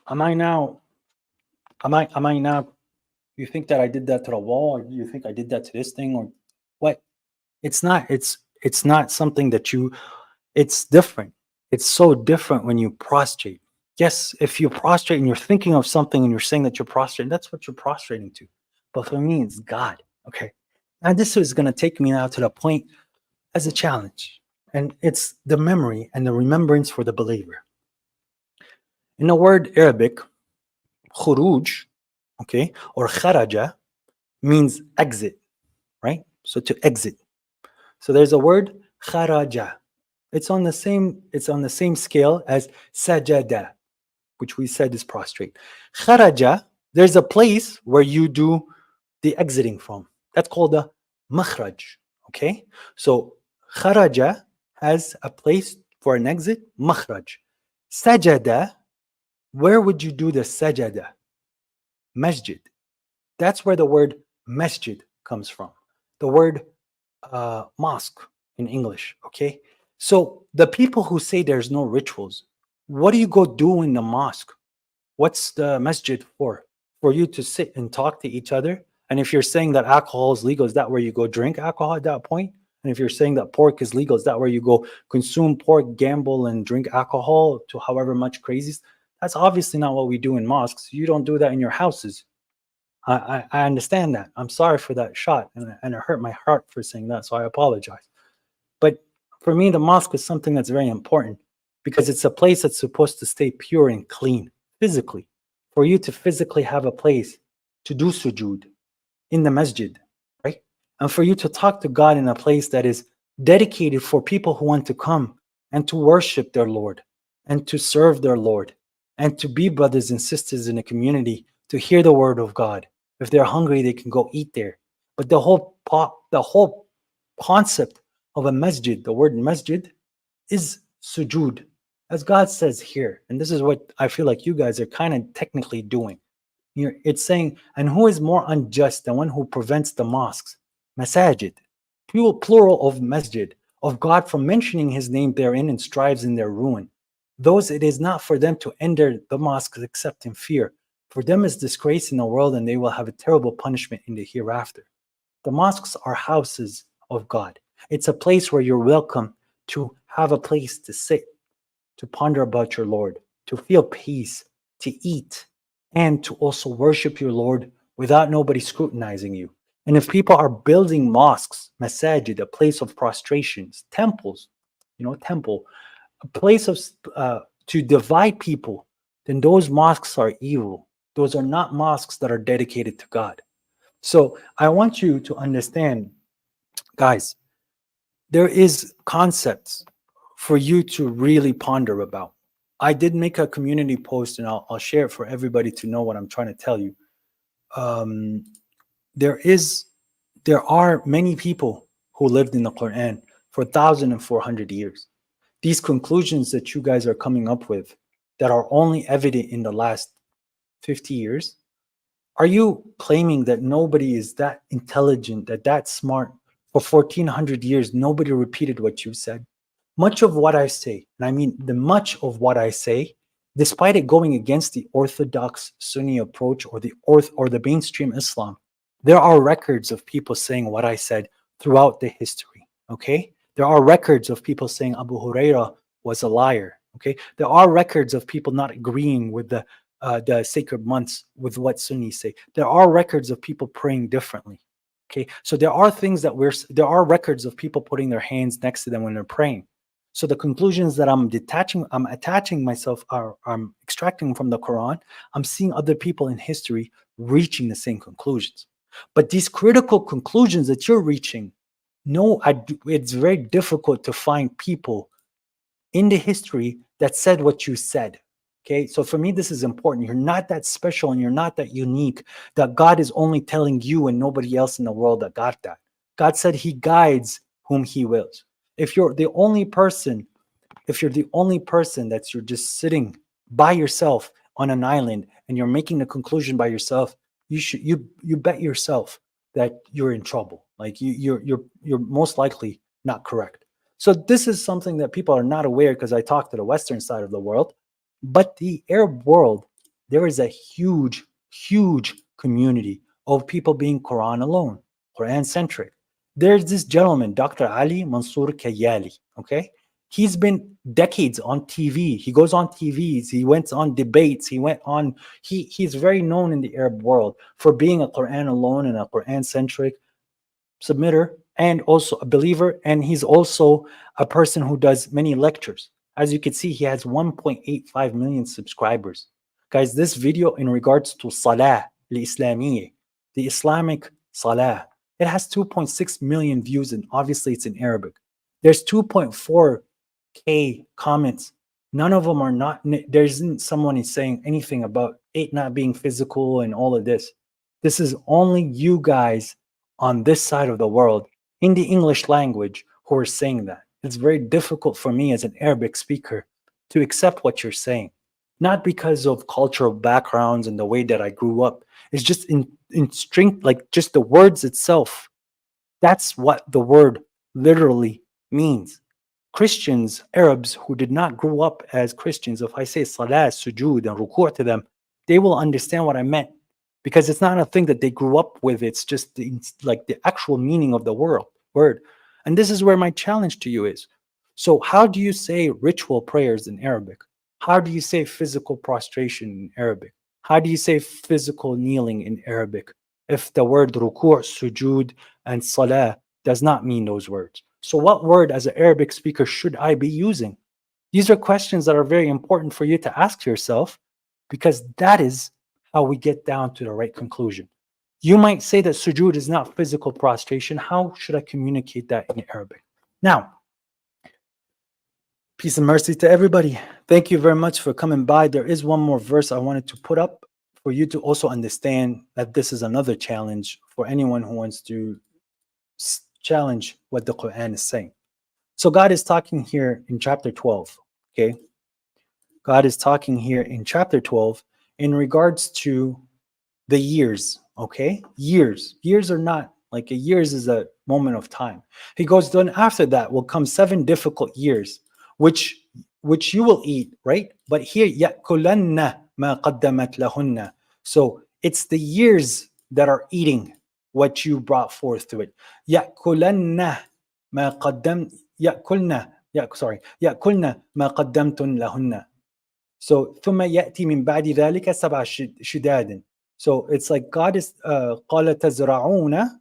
Am I now you think that I did that to the wall, or you think I did that to this thing, or what? It's not something that you, it's different. It's so different when you prostrate. Yes, if you prostrate and you're thinking of something and you're saying that you're prostrating, that's what you're prostrating to. But for me, it's God. Okay. And this is going to take me now to the point as a challenge. And it's the memory and the remembrance for the believer. In the word Arabic, khuruj, okay, or kharaja, means exit, right? So to exit. So there's a word kharaja. It's on the same scale as sajada, which we said is prostrate. Kharaja, there's a place where you do the exiting from. That's called a makhraj. Okay? So kharaja has a place for an exit, makhraj. Sajada, where would you do the sajada? Masjid. That's where the word masjid comes from. The word mosque in English. Okay. So the people who say there's no rituals, what do you go do in the mosque? What's the masjid for? For you to sit and talk to each other. And if you're saying that alcohol is legal, is that where you go drink alcohol at that point? And if you're saying that pork is legal, is that where you go consume pork, gamble, and drink alcohol to however much crazies? That's obviously not what we do in mosques. You don't do that in your houses. I understand that. I'm sorry for that shot, and it hurt my heart for saying that, so I apologize. But for me, the mosque is something that's very important, because it's a place that's supposed to stay pure and clean physically, for you to physically have a place to do sujood in the masjid, right? And for you to talk to God in a place that is dedicated for people who want to come and to worship their Lord and to serve their Lord and to be brothers and sisters in a community to hear the word of God. If they're hungry, they can go eat there. But the whole concept of a masjid, the word masjid, is sujood, as God says here. And this is what I feel like you guys are kind of technically doing. It's saying, and who is more unjust than one who prevents the mosques, masajid, plural of masjid, of God from mentioning his name therein and strives in their ruin. Those it is not for them to enter the mosques except in fear. For them is disgrace in the world, and they will have a terrible punishment in the hereafter. The mosques are houses of God. It's a place where you're welcome to have a place to sit, to ponder about your Lord, to feel peace, to eat, and to also worship your Lord without nobody scrutinizing you. And if people are building mosques, masajid, a place of prostrations, temples, temple, a place of to divide people, then those mosques are evil. Those are not mosques that are dedicated to God. So I want you to understand, guys, there is concepts for you to really ponder about. I did make a community post, and I'll share it for everybody to know what I'm trying to tell you. Um, there are many people who lived in the Quran for 1,400 years. These conclusions that you guys are coming up with that are only evident in the last 50 years, are you claiming that nobody is that intelligent, that smart? For 1,400 years, nobody repeated what you said. Much of what I say, and I mean the much of what I say, despite it going against the orthodox Sunni approach or the mainstream Islam, there are records of people saying what I said throughout the history. Okay, there are records of people saying Abu Huraira was a liar. Okay, there are records of people not agreeing with the sacred months with what Sunnis say. There are records of people praying differently. Okay, so there are things that there are records of people putting their hands next to them when they're praying. So the conclusions that I'm attaching myself, I'm extracting from the Quran, I'm seeing other people in history reaching the same conclusions. But these critical conclusions that you're reaching, it's very difficult to find people in the history that said what you said. Okay, so for me, this is important. You're not that special and you're not that unique, that God is only telling you and nobody else in the world that got that. God said he guides whom he wills. If you're the only person, you're just sitting by yourself on an island and you're making the conclusion by yourself, you bet yourself that you're in trouble. Like you're most likely not correct. So this is something that people are not aware, because I talk to the Western side of the world. But the Arab world, there is a huge, huge community of people being Quran alone, Quran centric. There's this gentleman, Dr. Ali Mansour Kayali. Okay, he's been decades on TV. He goes on TVs. He went on debates. He's very known in the Arab world for being a Quran alone and a Quran centric submitter, and also a believer. And he's also a person who does many lectures. As you can see, he has 1.85 million subscribers. Guys, this video in regards to Salah al-Islamiyya, the Islamic Salah, it has 2.6 million views, and obviously it's in Arabic. There's 2.4K comments. None of them are not, there isn't someone is saying anything about it not being physical and all of this. This is only you guys on this side of the world in the English language who are saying that. It's very difficult for me as an Arabic speaker to accept what you're saying. Not because of cultural backgrounds and the way that I grew up. It's just in strength, like just the words itself. That's what the word literally means. Christians, Arabs who did not grow up as Christians, if I say salah, sujood, and ruku' to them, they will understand what I meant, because it's not a thing that they grew up with. It's just like the actual meaning of the word. And this is where my challenge to you is. So how do you say ritual prayers in Arabic? How do you say physical prostration in Arabic? How do you say physical kneeling in Arabic if the word ruku', sujood, and salah does not mean those words? So what word as an Arabic speaker should I be using? These are questions that are very important for you to ask yourself, because that is how we get down to the right conclusion. You might say that sujood is not physical prostration. How should I communicate that in Arabic? Now, peace and mercy to everybody. Thank you very much for coming by. There is one more verse I wanted to put up for you to also understand that this is another challenge for anyone who wants to challenge what the Quran is saying. So God is talking here in chapter 12, okay? God is talking here in chapter 12 in regards to the years, okay? Years are not like a years is a moment of time. He goes, then after that will come 7 difficult years, which you will eat, right? But here, يَأْكُلَنَّ مَا قَدَّمَتْ لَهُنَّ. So it's the years that are eating what you brought forth to it. يَأْكُلَنَّ مَا قَدَّمْ يأكلن ما قدمتن لهن. So ثم يأتي من بعد ذلك سبع شداد. So it's like God is قال تزرعون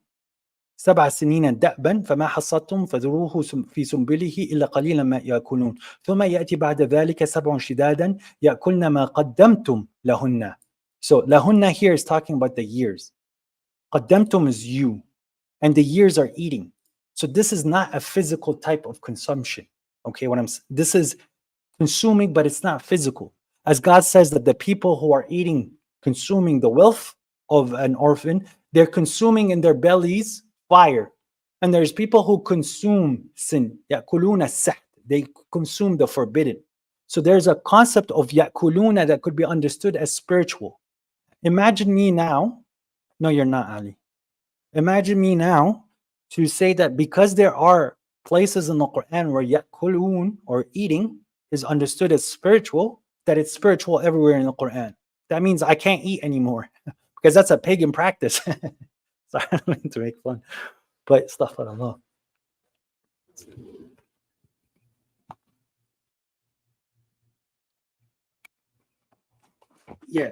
سبع سنين دأبا فما حصدتم فذروه في سنبله إلا قليلا ما يأكلون ثم يأتي بعد ذلك سبع شدادا يأكلن ما قدمتم لهن. So لهن here is talking about the years. قدمتم is you, and the years are eating. So this is not a physical type of consumption. Okay, this is consuming, but it's not physical. As God says that the people who are consuming the wealth of an orphan, they're consuming in their bellies fire. And there's people who consume sin. يأكلون السحت. They consume the forbidden. So there's a concept of يأكلون that could be understood as spiritual. Imagine me now. No, you're not, Ali. Imagine me now to say that because there are places in the Quran where yakulun or eating is understood as spiritual, that it's spiritual everywhere in the Quran. That means I can't eat anymore because that's a pagan practice. Sorry, I don't mean to make fun, but astaghfirullah. Yeah,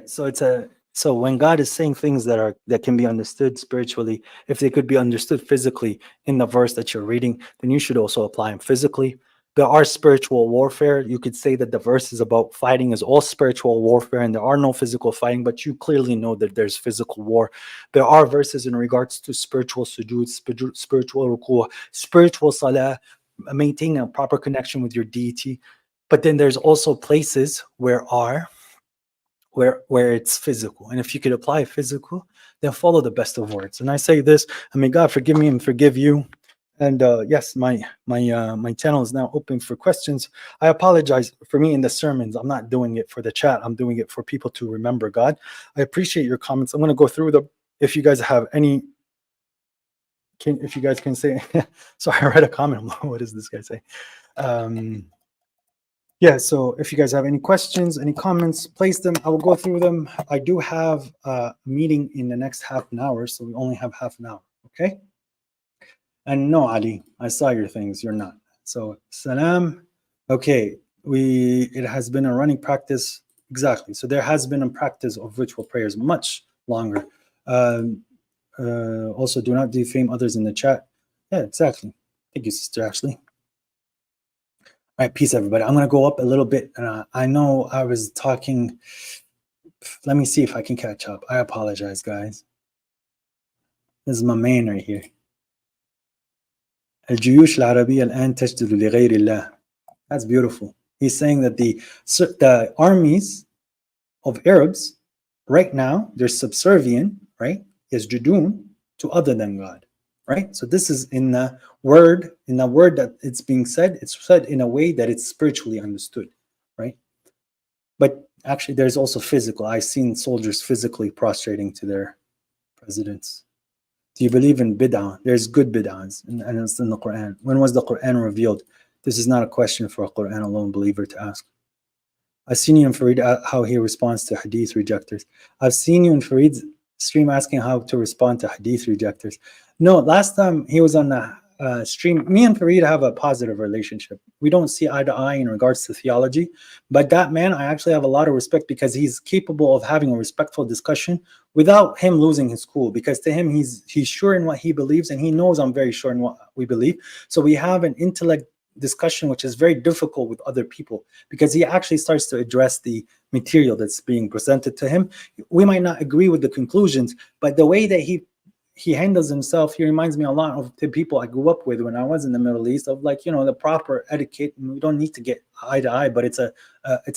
so when God is saying things that can be understood spiritually, if they could be understood physically in the verse that you're reading, then you should also apply them physically. There are spiritual warfare. You could say that the verse is about fighting is all spiritual warfare and there are no physical fighting, but you clearly know that there's physical war. There are verses in regards to spiritual sujood, spiritual ruku', spiritual salah, maintaining a proper connection with your deity. But then there's also places where it's physical. And if you could apply physical, then follow the best of words. And I say this, and may God forgive me and forgive you. And yes, my channel is now open for questions. I apologize for me in the sermons. I'm not doing it for the chat. I'm doing it for people to remember God. I appreciate your comments. I'm going to go through them. If you guys have any, if you guys can say, sorry, I read a comment. What does this guy say? Yeah, so if you guys have any questions, any comments, place them. I will go through them. I do have a meeting in the next half an hour, so we only have half an hour, okay? And no, Ali, I saw your things. You're not. So, salam. Okay, it has been a running practice. Exactly. So there has been a practice of ritual prayers much longer. Also, do not defame others in the chat. Yeah, exactly. Thank you, Sister Ashley. All right, peace, everybody. I'm going to go up a little bit. I know I was talking. Let me see if I can catch up. I apologize, guys. This is my man right here. الجيوش العربية الآن تسجد لغير الله. That's beautiful. He's saying that the armies of Arabs right now, they're subservient, right? Yasjudun to other than God. Right? So this is in the word that it's being said, it's said in a way that it's spiritually understood, right? But actually there's also physical. I've seen soldiers physically prostrating to their presidents. Do you believe in bid'ah? There's good bid'ahs, and it's in the Quran. When was the Quran revealed? This is not a question for a Quran alone believer to ask. I've seen you in Farid how he responds to hadith rejectors. I've seen you in Farid's stream asking how to respond to hadith rejectors. No, last time he was on the stream, me and Farid have a positive relationship. We don't see eye to eye in regards to theology, but that man, I actually have a lot of respect because he's capable of having a respectful discussion without him losing his cool, because to him, he's sure in what he believes, and he knows I'm very sure in what we believe. So we have an intellect discussion, which is very difficult with other people, because he actually starts to address the material that's being presented to him. We might not agree with the conclusions, but the way that he handles himself, he reminds me a lot of the people I grew up with when I was in the Middle East, of like, the proper etiquette, and we don't need to get eye to eye, but it's a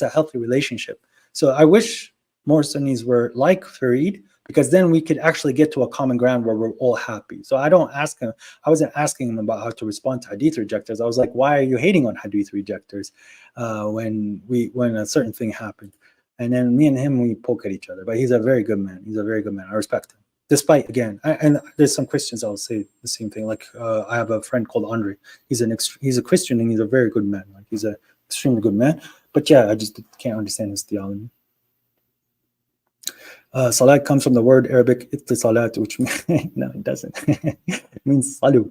healthy relationship. So I wish more Sunnis were like Farid, because then we could actually get to a common ground where we're all happy. So I wasn't asking him about how to respond to hadith rejectors. I was like, why are you hating on hadith rejectors when a certain thing happened? And then me and him, we poke at each other. But he's a very good man. He's a very good man. I respect him. Despite, again, and there's some Christians I'll say the same thing. Like I have a friend called Andre. He's a Christian, and he's a very good man. Like he's an extremely good man. But yeah, I just can't understand his theology. Salat comes from the word Arabic ittisalat, which no, it doesn't. It means salu.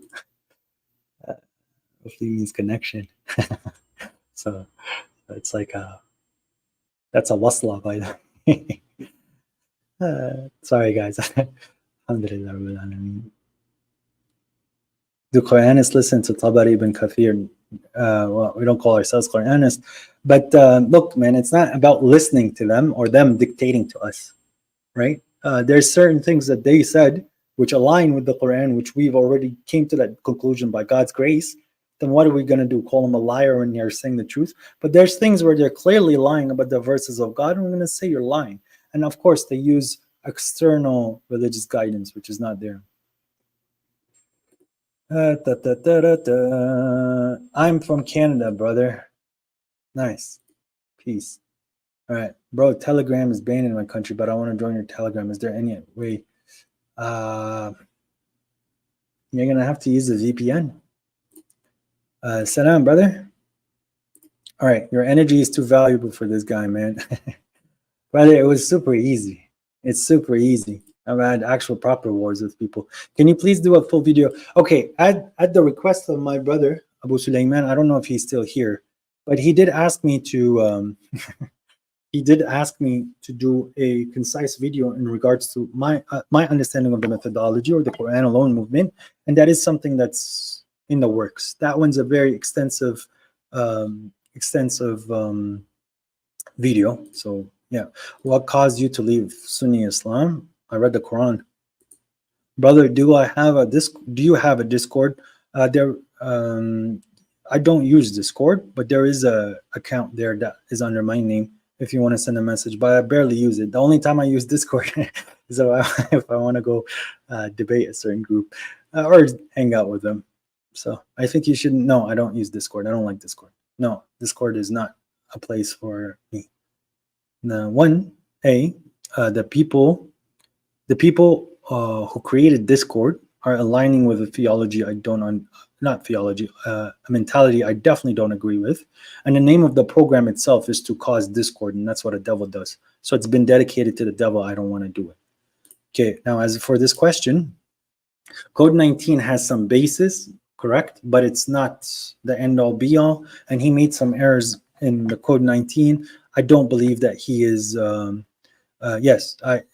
Hopefully it means connection. So it's like that's a wasla, by the way. Sorry, guys. Alhamdulillah. Do Quranists listen to Tabari ibn Kathir? Well, we don't call ourselves Quranists, but look, man, it's not about listening to them or them dictating to us, right? There's certain things that they said which align with the Quran, which we've already came to that conclusion by God's grace. Then what are we going to do? Call them a liar when they're saying the truth? But there's things where they're clearly lying about the verses of God, and we're going to say you're lying. And of course, they use external religious guidance, which is not there. I'm from Canada, brother. Nice. Peace. All right. Bro, Telegram is banned in my country, but I want to join your Telegram. Is there any way? You're going to have to use the VPN. Salam, brother. All right. Your energy is too valuable for this guy, man. Brother, it was super easy. It's super easy. I've had actual proper wars with people. Can you please do a full video? Okay, at the request of my brother, Abu Sulaiman, I don't know if he's still here, but he did ask me to do a concise video in regards to my understanding of the methodology or the Quran alone movement, and that is something that's in the works. That one's a very extensive video. So yeah, what caused you to leave Sunni Islam? I read the Quran. Brother, do you have a Discord? I don't use Discord, but there is a account there that is under my name if you want to send a message, but I barely use it. The only time I use Discord is if I want to go debate a certain group or hang out with them. So I think you shouldn't. No, I don't use Discord. I don't like Discord. No, Discord is not a place for me. Now, the people who created Discord are aligning with a theology a mentality I definitely don't agree with. And the name of the program itself is to cause discord, and that's what a devil does. So it's been dedicated to the devil. I don't want to do it. Okay, now as for this question, Code 19 has some basis, correct? But it's not the end-all be-all, and he made some errors in the Code 19. I don't believe that he is, it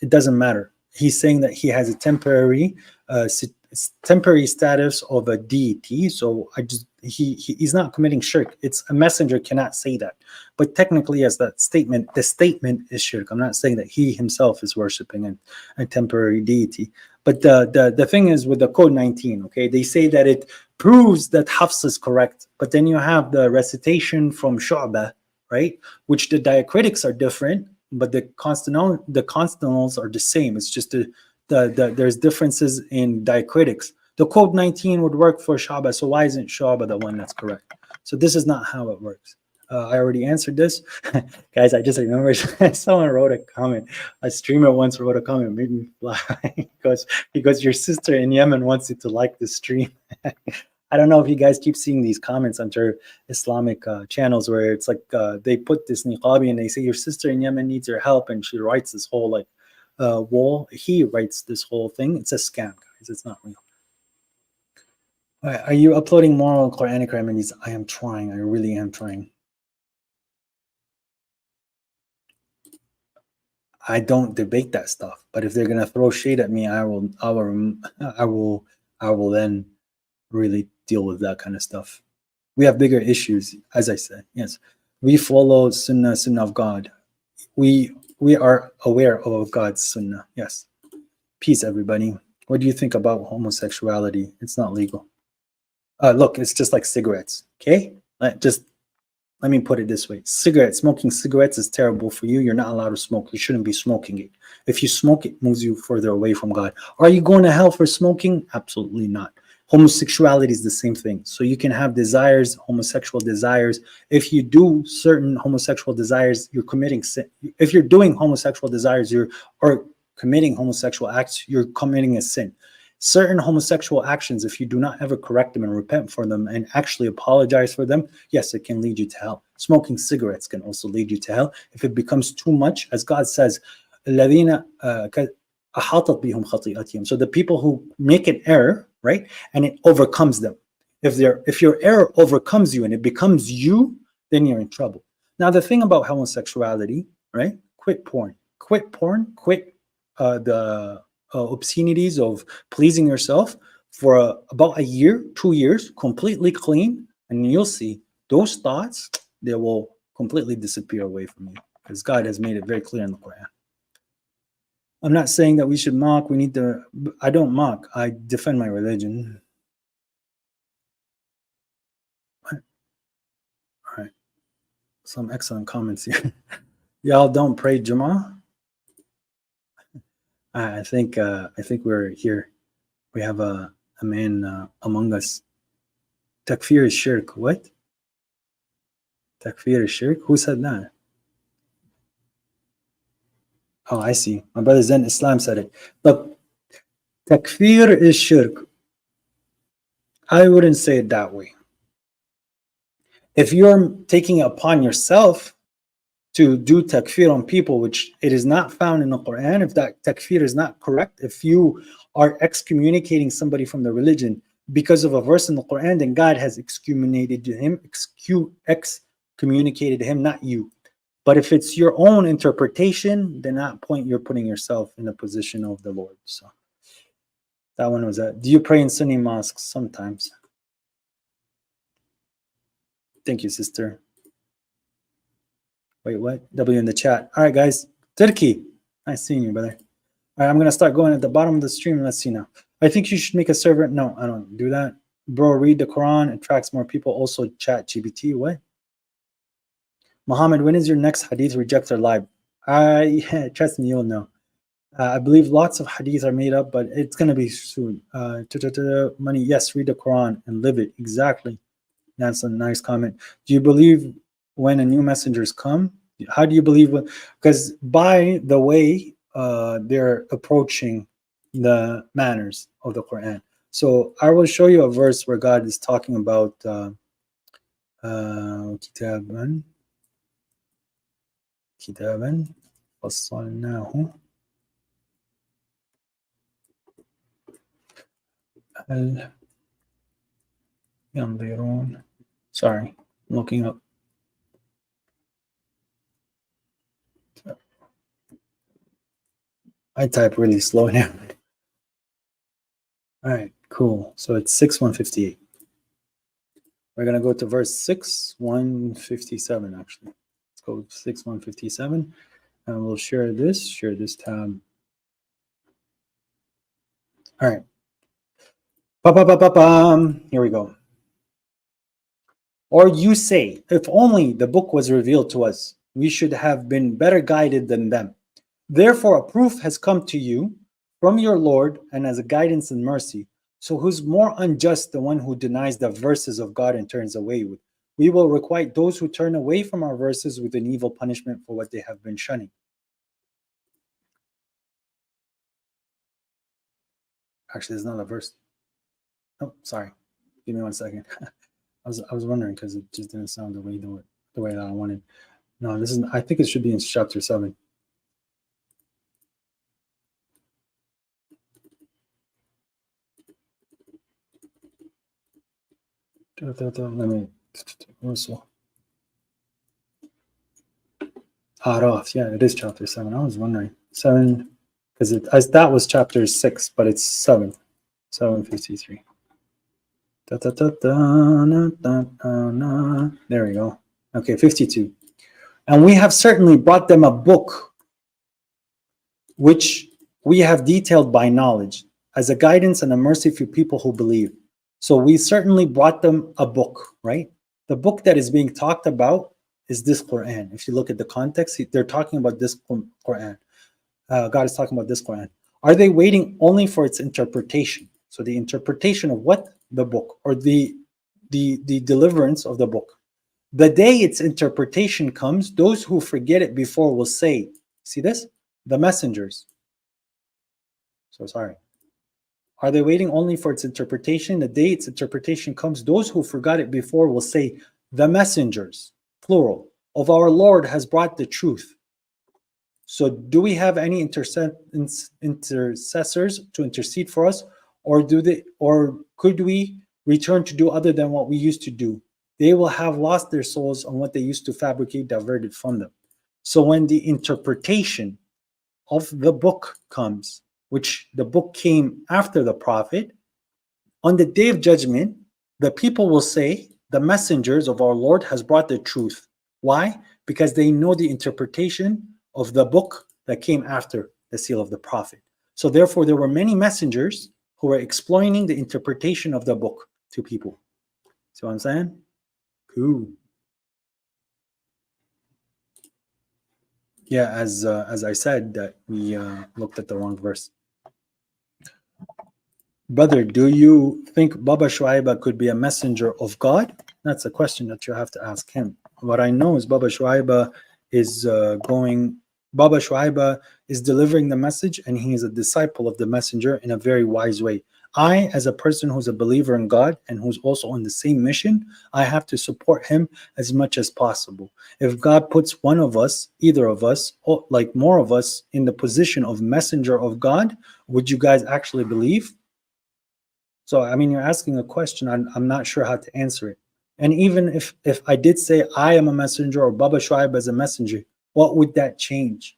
doesn't matter. He's saying that he has a temporary status of a deity. So he's not committing shirk. It's a messenger cannot say that. But technically, as the statement is shirk. I'm not saying that he himself is worshiping a temporary deity. But the thing is with the Code 19, okay, they say that it proves that Hafs is correct. But then you have the recitation from Shu'bah, right? Which the diacritics are different, but the consonants are the same. It's just there's differences in diacritics. The Code 19 would work for Shu'bah, so why isn't Shu'bah the one that's correct? So this is not how it works. I already answered this. Guys, I just remembered someone wrote a comment. A streamer once wrote a comment, made me laugh because your sister in Yemen wants you to like the stream. I don't know if you guys keep seeing these comments under Islamic channels where it's like they put this niqabi and they say your sister in Yemen needs your help, and she writes this whole wall. He writes this whole thing. It's a scam, guys. It's not real. All right, are you uploading more Quranic remedies? I am trying. I really am trying. I don't debate that stuff, but if they're gonna throw shade at me, I will then really deal with that kind of stuff. We have bigger issues, as I said. Yes, we follow Sunnah of God. we are aware of God's sunnah. Yes. Peace, everybody. What do you think about homosexuality? It's not legal. Look, it's just like cigarettes. Okay, let me put it this way: smoking cigarettes is terrible for you. You're not allowed to smoke. You shouldn't be smoking it. If you smoke, it moves you further away from God. Are you going to hell for smoking? Absolutely not. Homosexuality is the same thing. So you can have desires, homosexual desires. If you do certain homosexual desires, you're committing sin. If you're doing homosexual desires, or committing homosexual acts, you're committing a sin. Certain homosexual actions, if you do not ever correct them and repent for them and actually apologize for them, yes, it can lead you to hell. Smoking cigarettes can also lead you to hell if it becomes too much. As God says, الَّذِينَ أَحَاطَتْ بِهُمْ خَطِيئَتِهِمْ. So the people who make an error, right, and it overcomes them. If your error overcomes you and it becomes you, then you're in trouble. Now, the thing about homosexuality, right? Quit porn, quit the obscenities of pleasing yourself for about a year, 2 years, completely clean, and you'll see those thoughts, they will completely disappear away from you, because God has made it very clear in the Quran. I'm not saying that we should mock. I don't mock. I defend my religion. All right. Some excellent comments here. Y'all don't pray Jummah? I think we're here. We have a man among us. Takfir is shirk. What? Takfir is shirk? Who said that? Oh, I see. My brother Zen Islam said it. Look, takfir is shirk. I wouldn't say it that way. If you're taking it upon yourself to do takfir on people, which it is not found in the Quran, if that takfir is not correct, if you are excommunicating somebody from the religion because of a verse in the Quran, then God has excommunicated him, not you. But if it's your own interpretation, then at that point you're putting yourself in the position of the Lord. So that one was that. Do you pray in Sunni mosques? Sometimes. Thank you, sister. Wait, what? W in the chat. All right, guys. Turkey. Nice seeing you, brother. All right, I'm going to start going at the bottom of the stream. Let's see now. I think you should make a server. No, I don't do that. Bro, read the Quran. It attracts more people. Also, chat GPT. What? Muhammad, when is your next hadith rejector live? Trust me, you'll know. I believe lots of hadith are made up, but it's going to be soon. Money, yes, read the Quran and live it. Exactly. That's a nice comment. Do you believe when a new messengers come? How do you believe? Because by the way they're approaching the manners of the Quran. So I will show you a verse where God is talking about kitaban fassalnahu hal yanzurun. Sorry, I'm looking up. I type really slow now. All right, cool. So it's 6:158. We're gonna go to verse 6:157 actually. Let's go 6:157, and we'll share this tab. All right. Here we go. Or you say, if only the book was revealed to us, we should have been better guided than them. Therefore, a proof has come to you from your Lord, and as a guidance and mercy. So who's more unjust, the one who denies the verses of God and turns away with? We will requite those who turn away from our verses with an evil punishment for what they have been shunning. Actually, there's not a verse. Oh, sorry. Give me 1 second. I was wondering because it just didn't sound the way that I wanted. No, this is. I think it should be in chapter 7. Let me. Araf. Yeah, it is chapter 7. I was wondering 7 because that was chapter 6, but it's 7. 7:53. There we go. Okay, 52. And we have certainly brought them a book which we have detailed by knowledge as a guidance and a mercy for people who believe. So we certainly brought them a book, right? The book that is being talked about is this Quran. If you look at the context, they're talking about this Quran. God is talking about this Quran. Are they waiting only for its interpretation? So the interpretation of what? The book, or the deliverance of the book. The day its interpretation comes, those who forget it before will say, see this? The messengers. So sorry. Are they waiting only for its interpretation? The day its interpretation comes, those who forgot it before will say, the messengers, plural, of our Lord has brought the truth. So do we have any intercessors to intercede for us, or could we return to do other than what we used to do? They will have lost their souls on what they used to fabricate, diverted from them. So when the interpretation of the book comes, which the book came after the prophet, on the day of judgment, the people will say, the messengers of our Lord has brought the truth. Why? Because they know the interpretation of the book that came after the seal of the prophet. So therefore, there were many messengers who were explaining the interpretation of the book to people. See what I'm saying? Cool. Yeah, as I said, that we looked at the wrong verse. Brother, do you think Baba Shuaiba could be a messenger of God? That's a question that you have to ask him. What I know is Baba Shuaiba is delivering the message, and he is a disciple of the messenger in a very wise way. I, as a person who's a believer in God and who's also on the same mission, I have to support him as much as possible. If God puts one of us, either of us, or like more of us, in the position of messenger of God, would you guys actually believe? So, I mean, you're asking a question. I'm not sure how to answer it. And even if I did say I am a messenger or Baba Shuaib is a messenger, what would that change?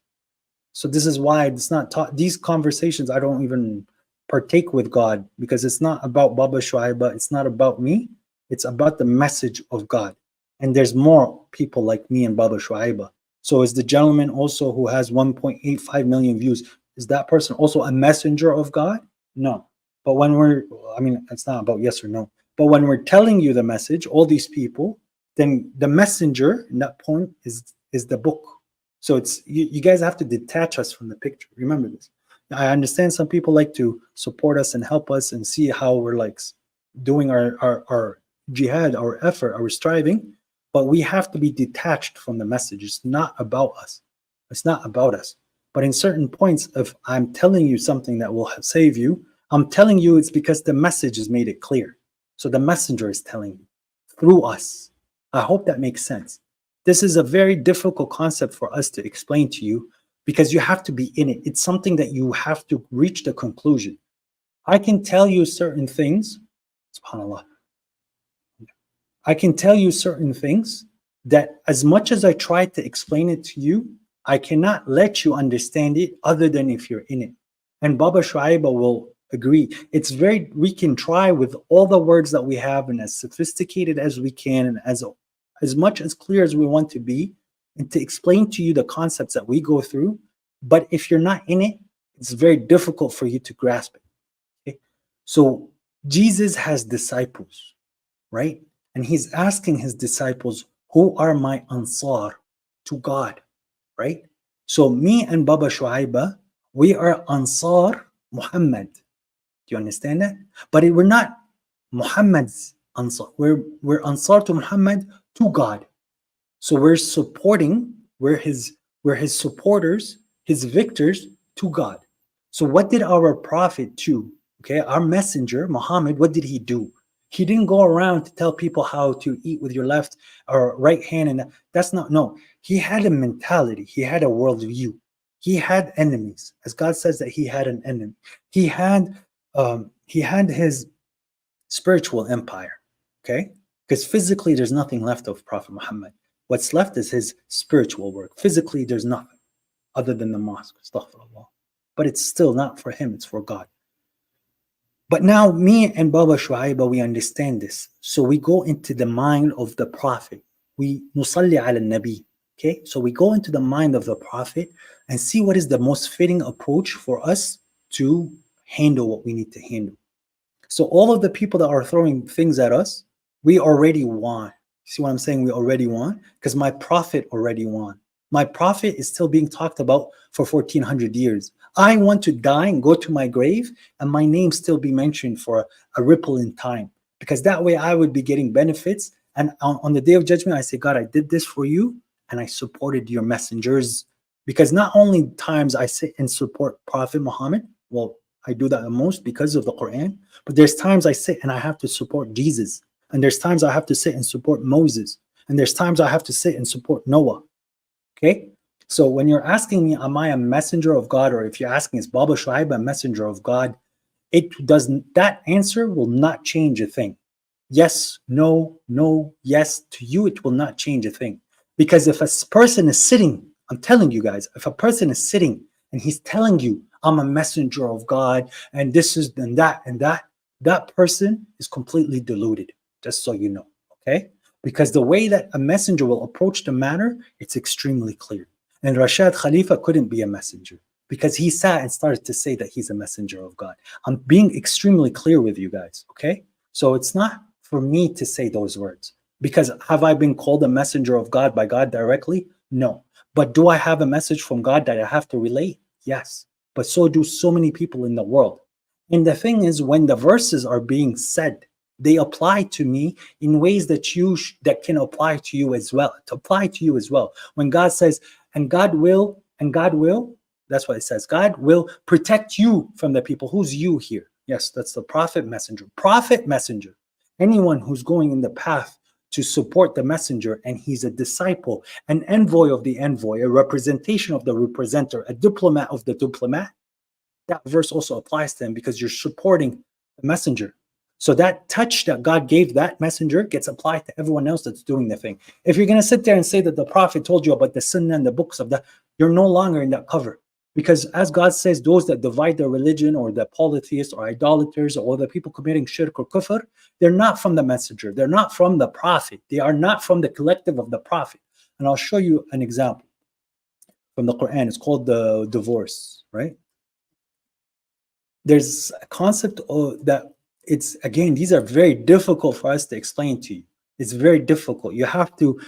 So this is why it's not taught. These conversations, I don't even partake with God, because it's not about Baba Shuaiba. It's not about me. It's about the message of God. And there's more people like me and Baba Shuaiba. So is the gentleman also who has 1.85 million views, is that person also a messenger of God? No. But when it's not about yes or no. But when we're telling you the message, all these people, then the messenger in that point is the book. So it's you guys have to detach us from the picture. Remember this. I understand some people like to support us and help us and see how we're like doing our jihad, our effort, our striving, but we have to be detached from the message. It's not about us. It's not about us. But in certain points, if I'm telling you something that will save you, I'm telling you it's because the message has made it clear. So the messenger is telling you through us. I hope that makes sense. This is a very difficult concept for us to explain to you because you have to be in it. It's something that you have to reach the conclusion. I can tell you certain things, subhanAllah. I can tell you certain things that as much as I try to explain it to you, I cannot let you understand it other than if you're in it. And Baba Shuaiba will agree. We can try with all the words that we have and as sophisticated as we can and as much as clear as we want to be and to explain to you the concepts that we go through. But if you're not in it, it's very difficult for you to grasp it. Okay? So Jesus has disciples, right? And he's asking his disciples, who are my ansar to God, right? So me and Baba Shuaiba, we are ansar Muhammad. Do you understand that? But we're not Muhammad's ansar. We're ansar to Muhammad, to God. So we're his supporters, his victors to God. So what did our prophet do? Okay, our messenger, Muhammad, what did he do? He didn't go around to tell people how to eat with your left or right hand, and that's not, no. He had a mentality. He had a worldview. He had enemies, as God says that he had an enemy. He had his spiritual empire, okay? Because physically there's nothing left of Prophet Muhammad. What's left is his spiritual work. Physically there's nothing other than the mosque, astaghfirullah. But it's still not for him, it's for God. But now me and Baba Shuaiba, we understand this. So we go into the mind of the Prophet. We nusalli ala nabi. Okay, so we go into the mind of the Prophet and see what is the most fitting approach for us to handle what we need to handle. So all of the people that are throwing things at us, we already won. See what I'm saying? We already won because my Prophet already won. My Prophet is still being talked about for 1400 years. I want to die and go to my grave and my name still be mentioned for a ripple in time, because that way I would be getting benefits. And on the day of judgment, I say, God, I did this for you and I supported your messengers. Because not only times I sit and support Prophet Muhammad, well, I do that the most because of the Quran, but there's times I sit and I have to support Jesus. And there's times I have to sit and support Moses. And there's times I have to sit and support Noah. Okay? So when you're asking me, am I a messenger of God? Or if you're asking, is Baba Shuaib a messenger of God? It doesn't, that answer will not change a thing. Yes, no, no, yes. To you, it will not change a thing. Because if a person is sitting, I'm telling you guys, if a person is sitting and he's telling you, I'm a messenger of God, and this is and that, that person is completely deluded, just so you know, okay? Because the way that a messenger will approach the matter, it's extremely clear. And Rashad Khalifa couldn't be a messenger because he sat and started to say that he's a messenger of God. I'm being extremely clear with you guys, okay? So it's not for me to say those words, because have I been called a messenger of God by God directly? No. But do I have a message from God that I have to relate? Yes. But so do so many people in the world. And the thing is, when the verses are being said, they apply to me in ways that that can apply to you as well. To apply to you as well. When God says, and God will, that's what it says. God will protect you from the people. Who's you here? Yes, that's the prophet messenger. Prophet messenger. Anyone who's going in the path to support the messenger, and he's a disciple, an envoy of the envoy, a representation of the representer, a diplomat of the diplomat, that verse also applies to him because you're supporting the messenger. So that touch that God gave that messenger gets applied to everyone else that's doing the thing. If you're going to sit there and say that the prophet told you about the sunnah and the books of that, you're no longer in that cover. Because as God says, those that divide their religion, or the polytheists or idolaters or the people committing shirk or kufr, they're not from the messenger. They're not from the prophet. They are not from the collective of the prophet. And I'll show you an example from the Quran. It's called the divorce, right? There's a concept that it's, again, these are very difficult for us to explain to you. It's very difficult. You have to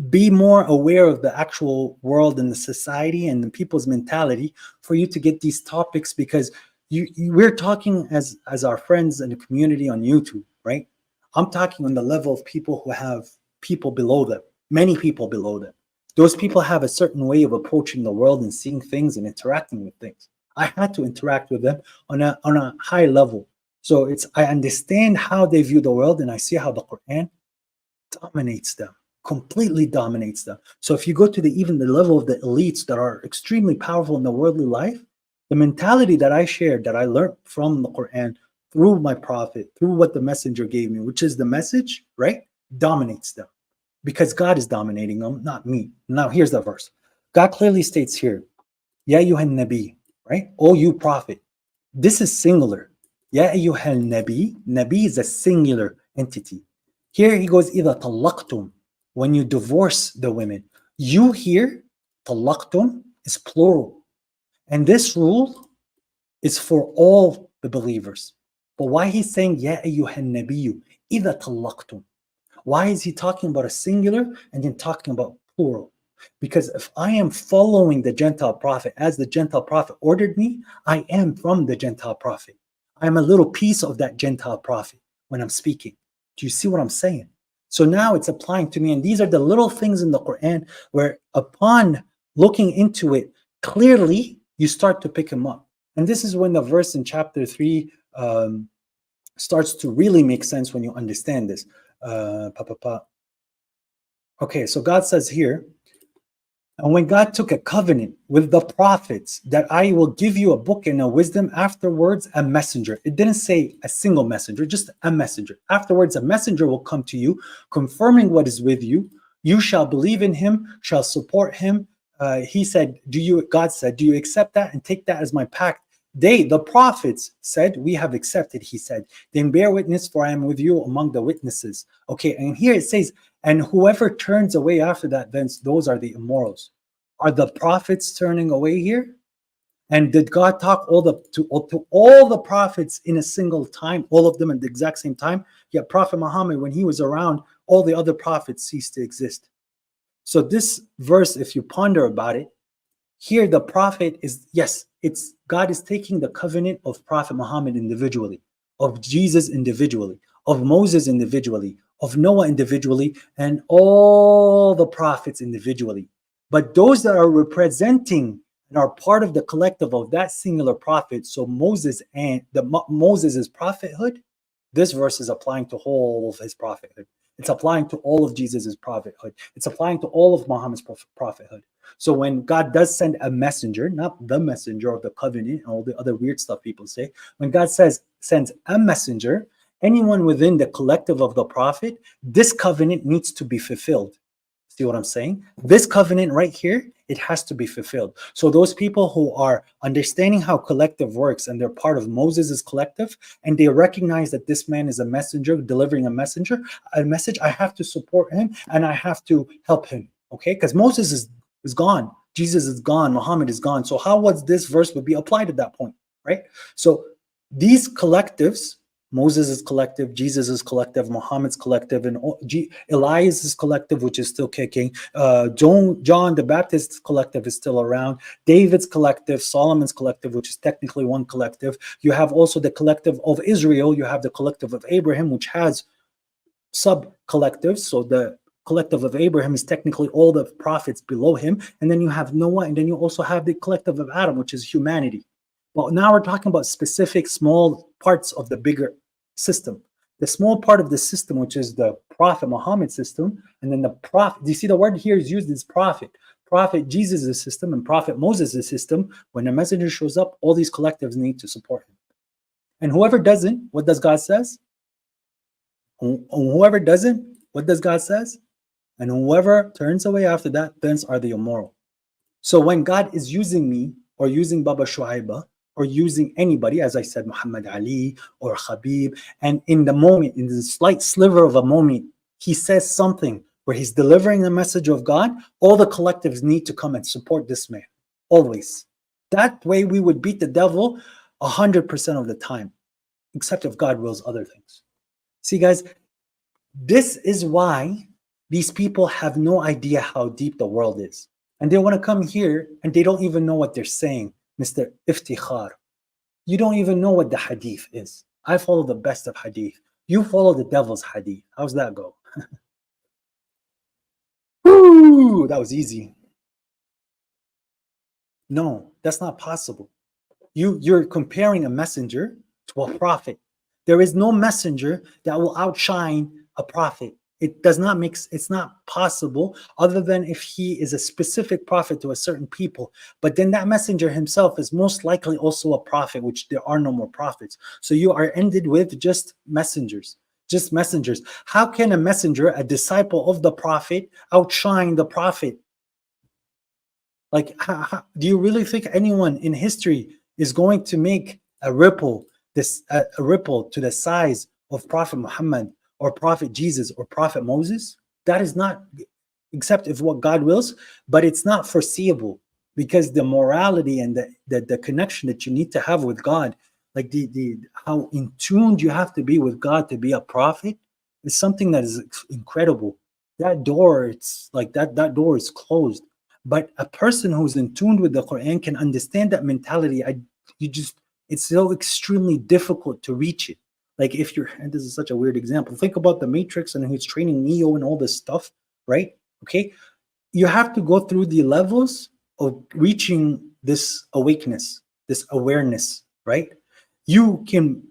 be more aware of the actual world and the society and the people's mentality for you to get these topics, because we're talking as our friends in the community on YouTube, right? I'm talking on the level of people who have people below them, many people below them. Those people have a certain way of approaching the world and seeing things and interacting with things. I had to interact with them on a high level. So I understand how they view the world, and I see how the Quran dominates them, completely dominates them. So if you go to even the level of the elites that are extremely powerful in the worldly life, the mentality that I shared, that I learned from the Quran through my prophet, through what the messenger gave me, which is the message, right, dominates them. Because God is dominating them, not me. Now here's the verse. God clearly states here, Ya ayyuhan nabi, right? Oh, you prophet. This is singular. Ya ayyuhan nabi. Nabi is a singular entity. Here he goes, إِذَا طَلَّقْتُمْ, when you divorce the women. You here, طَلَّقْتُمْ, is plural. And this rule is for all the believers. But why he's saying, Ya ayyuhan nabiyu, إِذَا طَلَّقْتُمْ? Why is he talking about a singular and then talking about plural? Because if I am following the Gentile prophet as the Gentile prophet ordered me, I am from the Gentile prophet. I'm a little piece of that Gentile prophet when I'm speaking. Do you see what I'm saying? So now it's applying to me. And these are the little things in the Quran where upon looking into it clearly, you start to pick them up. And this is when the verse in chapter 3 starts to really make sense when you understand this. Okay, so God says here, and when God took a covenant with the prophets that I will give you a book and a wisdom, afterwards a messenger. It didn't say a single messenger, just a messenger. Afterwards, a messenger will come to you, confirming what is with you. You shall believe in him, shall support him. He said, God said, do you accept that and take that as my pact? The prophets said, we have accepted, he said. Then bear witness, for I am with you among the witnesses. Okay, and here it says, And whoever turns away after that, then those are the immorals. Are the prophets turning away here? And did God talk to all the prophets in a single time, all of them at the exact same time? Yet Prophet Muhammad, when he was around, all the other prophets ceased to exist. So this verse, if you ponder about it, here the prophet is, yes, it's God is taking the covenant of Prophet Muhammad individually, of Jesus individually, of Moses individually, of Noah individually, and all the prophets individually. But those that are representing and are part of the collective of that singular prophet, so Moses and Moses' prophethood, this verse is applying to whole of his prophethood. It's applying to all of Jesus's prophethood. It's applying to all of Muhammad's prophethood. So when God does send a messenger, not the messenger of the covenant and all the other weird stuff people say, when God sends a messenger, anyone within the collective of the prophet, this covenant needs to be fulfilled. See what I'm saying? This covenant right here, it has to be fulfilled. So those people who are understanding how collective works and they're part of Moses' collective, and they recognize that this man is a messenger delivering a message, I have to support him and I have to help him. Okay? Because Moses is gone. Jesus is gone. Muhammad is gone. So how was this verse would be applied at that point? Right? So these collectives, Moses' collective, Jesus' collective, Muhammad's collective, and Elias' collective, which is still kicking. John the Baptist's collective is still around. David's collective, Solomon's collective, which is technically one collective. You have also the collective of Israel. You have the collective of Abraham, which has sub-collectives. So the collective of Abraham is technically all the prophets below him. And then you have Noah, and then you also have the collective of Adam, which is humanity. Well, now we're talking about specific small parts of the bigger system. The small part of the system, which is the Prophet Muhammad system, and then the prophet. Do you see the word here is used as prophet? Prophet Jesus' system and Prophet Moses' system. When a messenger shows up, all these collectives need to support him. And whoever doesn't, what does God says? Whoever doesn't, what does God says? And whoever turns away after that, thence are the immoral. So when God is using me or using Baba Shuaiba, or using anybody, as I said, Muhammad Ali or Habib, and in the moment, in the slight sliver of a moment, he says something where he's delivering the message of God, all the collectives need to come and support this man, always. That way we would beat the devil 100% of the time, except if God wills other things. See, guys, this is why these people have no idea how deep the world is. And they want to come here and they don't even know what they're saying. Mr. Iftikhar, you don't even know what the hadith is. I follow the best of hadith. You follow the devil's hadith. How's that go? Woo, that was easy. No, that's not possible. You're comparing a messenger to a prophet. There is no messenger that will outshine a prophet. It does not make, it's not possible other than if he is a specific prophet to a certain people. But then that messenger himself is most likely also a prophet, which there are no more prophets. So you are ended with just messengers, just messengers. How can a messenger, a disciple of the prophet, outshine the prophet? Like, do you really think anyone in history is going to make a ripple, a ripple to the size of Prophet Muhammad or Prophet Jesus or Prophet Moses? That is not, except if what God wills, but it's not foreseeable, because the morality and the connection that you need to have with God, like the how in tuned you have to be with God to be a prophet, is something that is incredible. That door, it's like that door is closed. But a person who's in tune with the Quran can understand that mentality. It's so extremely difficult to reach it. Like if you're, and this is such a weird example, think about the Matrix and who's training Neo and all this stuff, right? Okay. You have to go through the levels of reaching this awakeness, this awareness, right? You can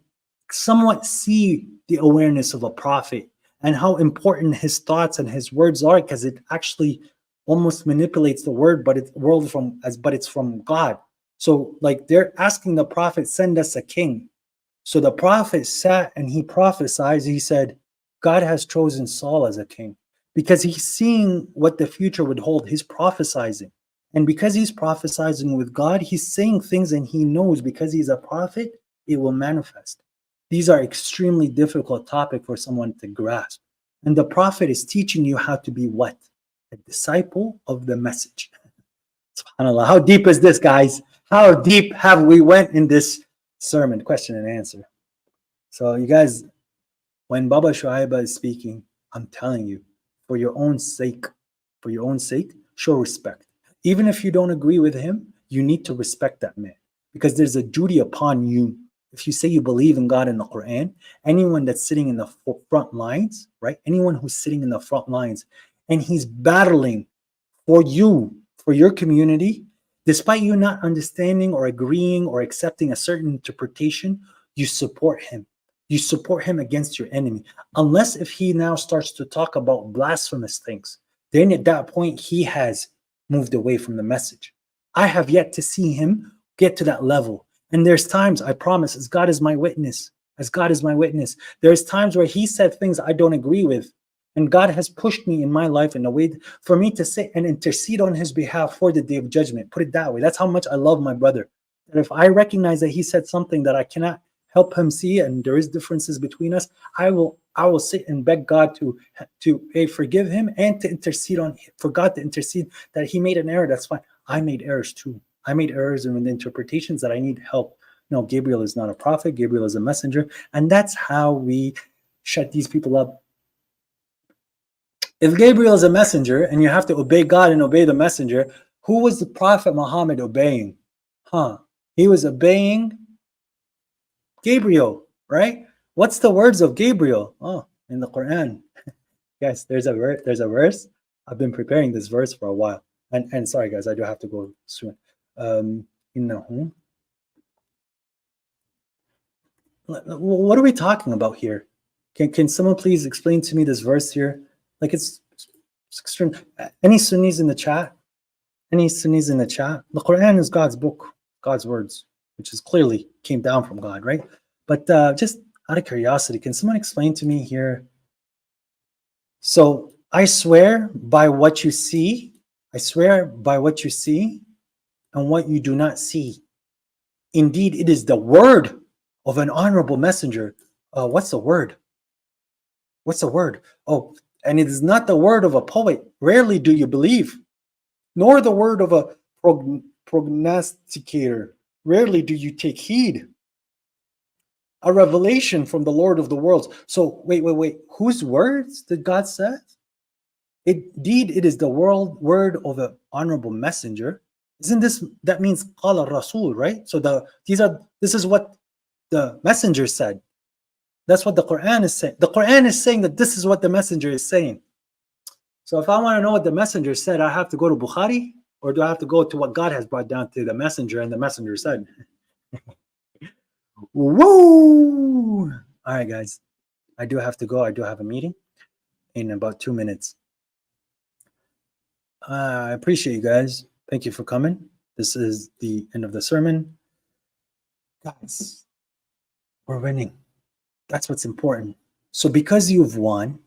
somewhat see the awareness of a prophet and how important his thoughts and his words are, because it actually almost manipulates the word, but it's from God. So like they're asking the prophet, send us a king. So the prophet sat and he prophesied. He said, God has chosen Saul as a king, because he's seeing what the future would hold. He's prophesizing. And because he's prophesizing with God, he's saying things and he knows because he's a prophet, it will manifest. These are extremely difficult topics for someone to grasp. And the Prophet is teaching you how to be what? A disciple of the message. SubhanAllah. How deep is this, guys? How deep have we went in this sermon? Question and answer. So you guys, when Baba Shuaiba is speaking, I'm telling you, for your own sake, show respect. Even if you don't agree with him, you need to respect that man, because there's a duty upon you. If you say you believe in God and the Quran, anyone that's sitting in the front lines, right? Anyone who's sitting in the front lines and he's battling for you, for your community, despite you not understanding or agreeing or accepting a certain interpretation, you support him. You support him against your enemy. Unless if he now starts to talk about blasphemous things, then at that point he has moved away from the message. I have yet to see him get to that level. And there's times, I promise, as God is my witness, there's times where he said things I don't agree with. And God has pushed me in my life in a way for me to sit and intercede on his behalf for the day of judgment. Put it that way. That's how much I love my brother. And if I recognize that he said something that I cannot help him see, and there is differences between us, I will sit and beg God to forgive him and to intercede for God to intercede that he made an error. That's fine. I made errors too. I made errors in the interpretations that I need help. No, Gabriel is not a prophet. Gabriel is a messenger. And that's how we shut these people up. If Gabriel is a messenger and you have to obey God and obey the messenger, who was the Prophet Muhammad obeying? He was obeying Gabriel, right? What's the words of Gabriel? Oh, in the Quran. Guys, there's a verse. I've been preparing this verse for a while. And sorry guys, I do have to go soon. What are we talking about here? Can someone please explain to me this verse here? Like it's extreme. Any Sunnis in the chat? The Quran is God's book, God's words, which is clearly came down from God, right? But just out of curiosity, can someone explain to me here? So I swear by what you see. And what you do not see. Indeed, it is the word of an honorable messenger. What's the word? Oh, and it is not the word of a poet. Rarely do you believe, nor the word of a prognosticator. Rarely do you take heed. A revelation from the Lord of the worlds. So wait. Whose words did God say? Indeed, it is the word of an honorable messenger. Isn't this, that means qala rasul, right? So this is what the messenger said. That's what the Quran is saying. The Quran is saying that this is what the messenger is saying. So if I want to know what the messenger said, I have to go to Bukhari, or do I have to go to what God has brought down to the messenger and the messenger said? Woo! All right, guys. I do have to go. I do have a meeting in about 2 minutes. I appreciate you guys. Thank you for coming. This is the end of the sermon. Guys, we're winning. That's what's important. So because you've won,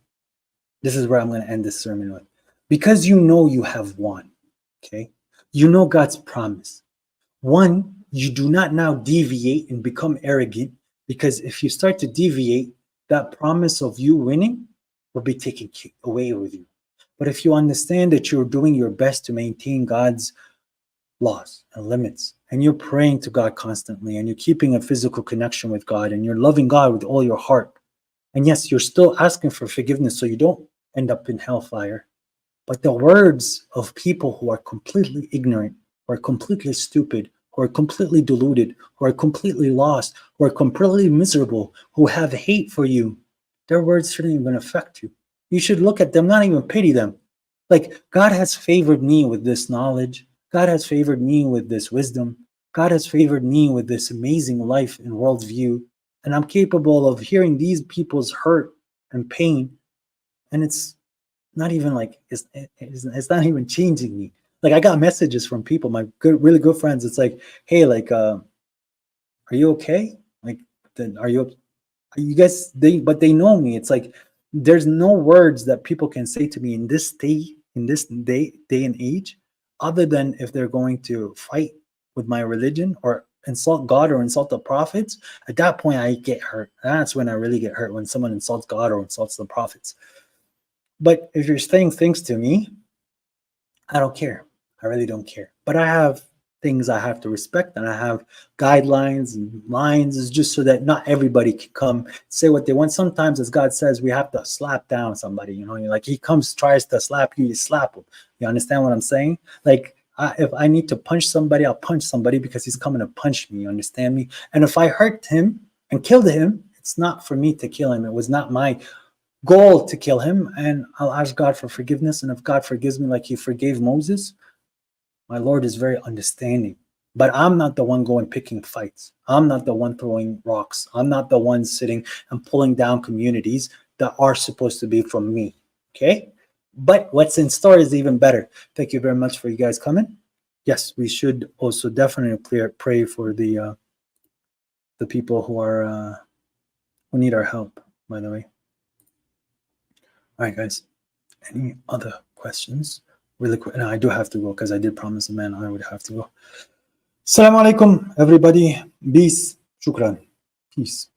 this is where I'm going to end this sermon with. Because you know you have won, okay? You know God's promise. One, you do not now deviate and become arrogant, because if you start to deviate, that promise of you winning will be taken away with you. But if you understand that you're doing your best to maintain God's laws and limits, and you're praying to God constantly, and you're keeping a physical connection with God, and you're loving God with all your heart, and yes, you're still asking for forgiveness so you don't end up in hellfire. But the words of people who are completely ignorant, who are completely stupid, who are completely deluded, who are completely lost, who are completely miserable, who have hate for you, their words shouldn't even affect you. You should look at them, not even pity them. Like, God has favored me with this knowledge. God has favored me with this wisdom. God has favored me with this amazing life and worldview. And I'm capable of hearing these people's hurt and pain. And it's not even like, it's not even changing me. Like, I got messages from people, my really good friends. It's like, hey, like, are you okay? Like, are you guys, but they know me. It's like, there's no words that people can say to me in this day and age, other than if they're going to fight with my religion or insult God or insult the prophets. At that point, I get hurt. That's when I really get hurt, when someone insults God or insults the prophets. But if you're saying things to me, I don't care. I really don't care. But I have things I have to respect, and I have guidelines and lines, is just so that not everybody can come say what they want. Sometimes, as God says, we have to slap down somebody. You know, like he comes, tries to slap you, you slap him. You understand what I'm saying? Like, if I need to punch somebody, I'll punch somebody because he's coming to punch me. You understand me? And if I hurt him and killed him, it's not for me to kill him. It was not my goal to kill him. And I'll ask God for forgiveness. And if God forgives me like he forgave Moses, my Lord is very understanding. But I'm not the one going picking fights. I'm not the one throwing rocks. I'm not the one sitting and pulling down communities that are supposed to be from me. Okay? But what's in store is even better. Thank you very much for you guys coming. Yes, we should also definitely pray for the people who are who need our help, by the way. All right, guys. Any other questions? Really quick. No, I do have to go because I did promise the man I would have to go. Assalamu alaikum, everybody. Peace. Shukran. Peace.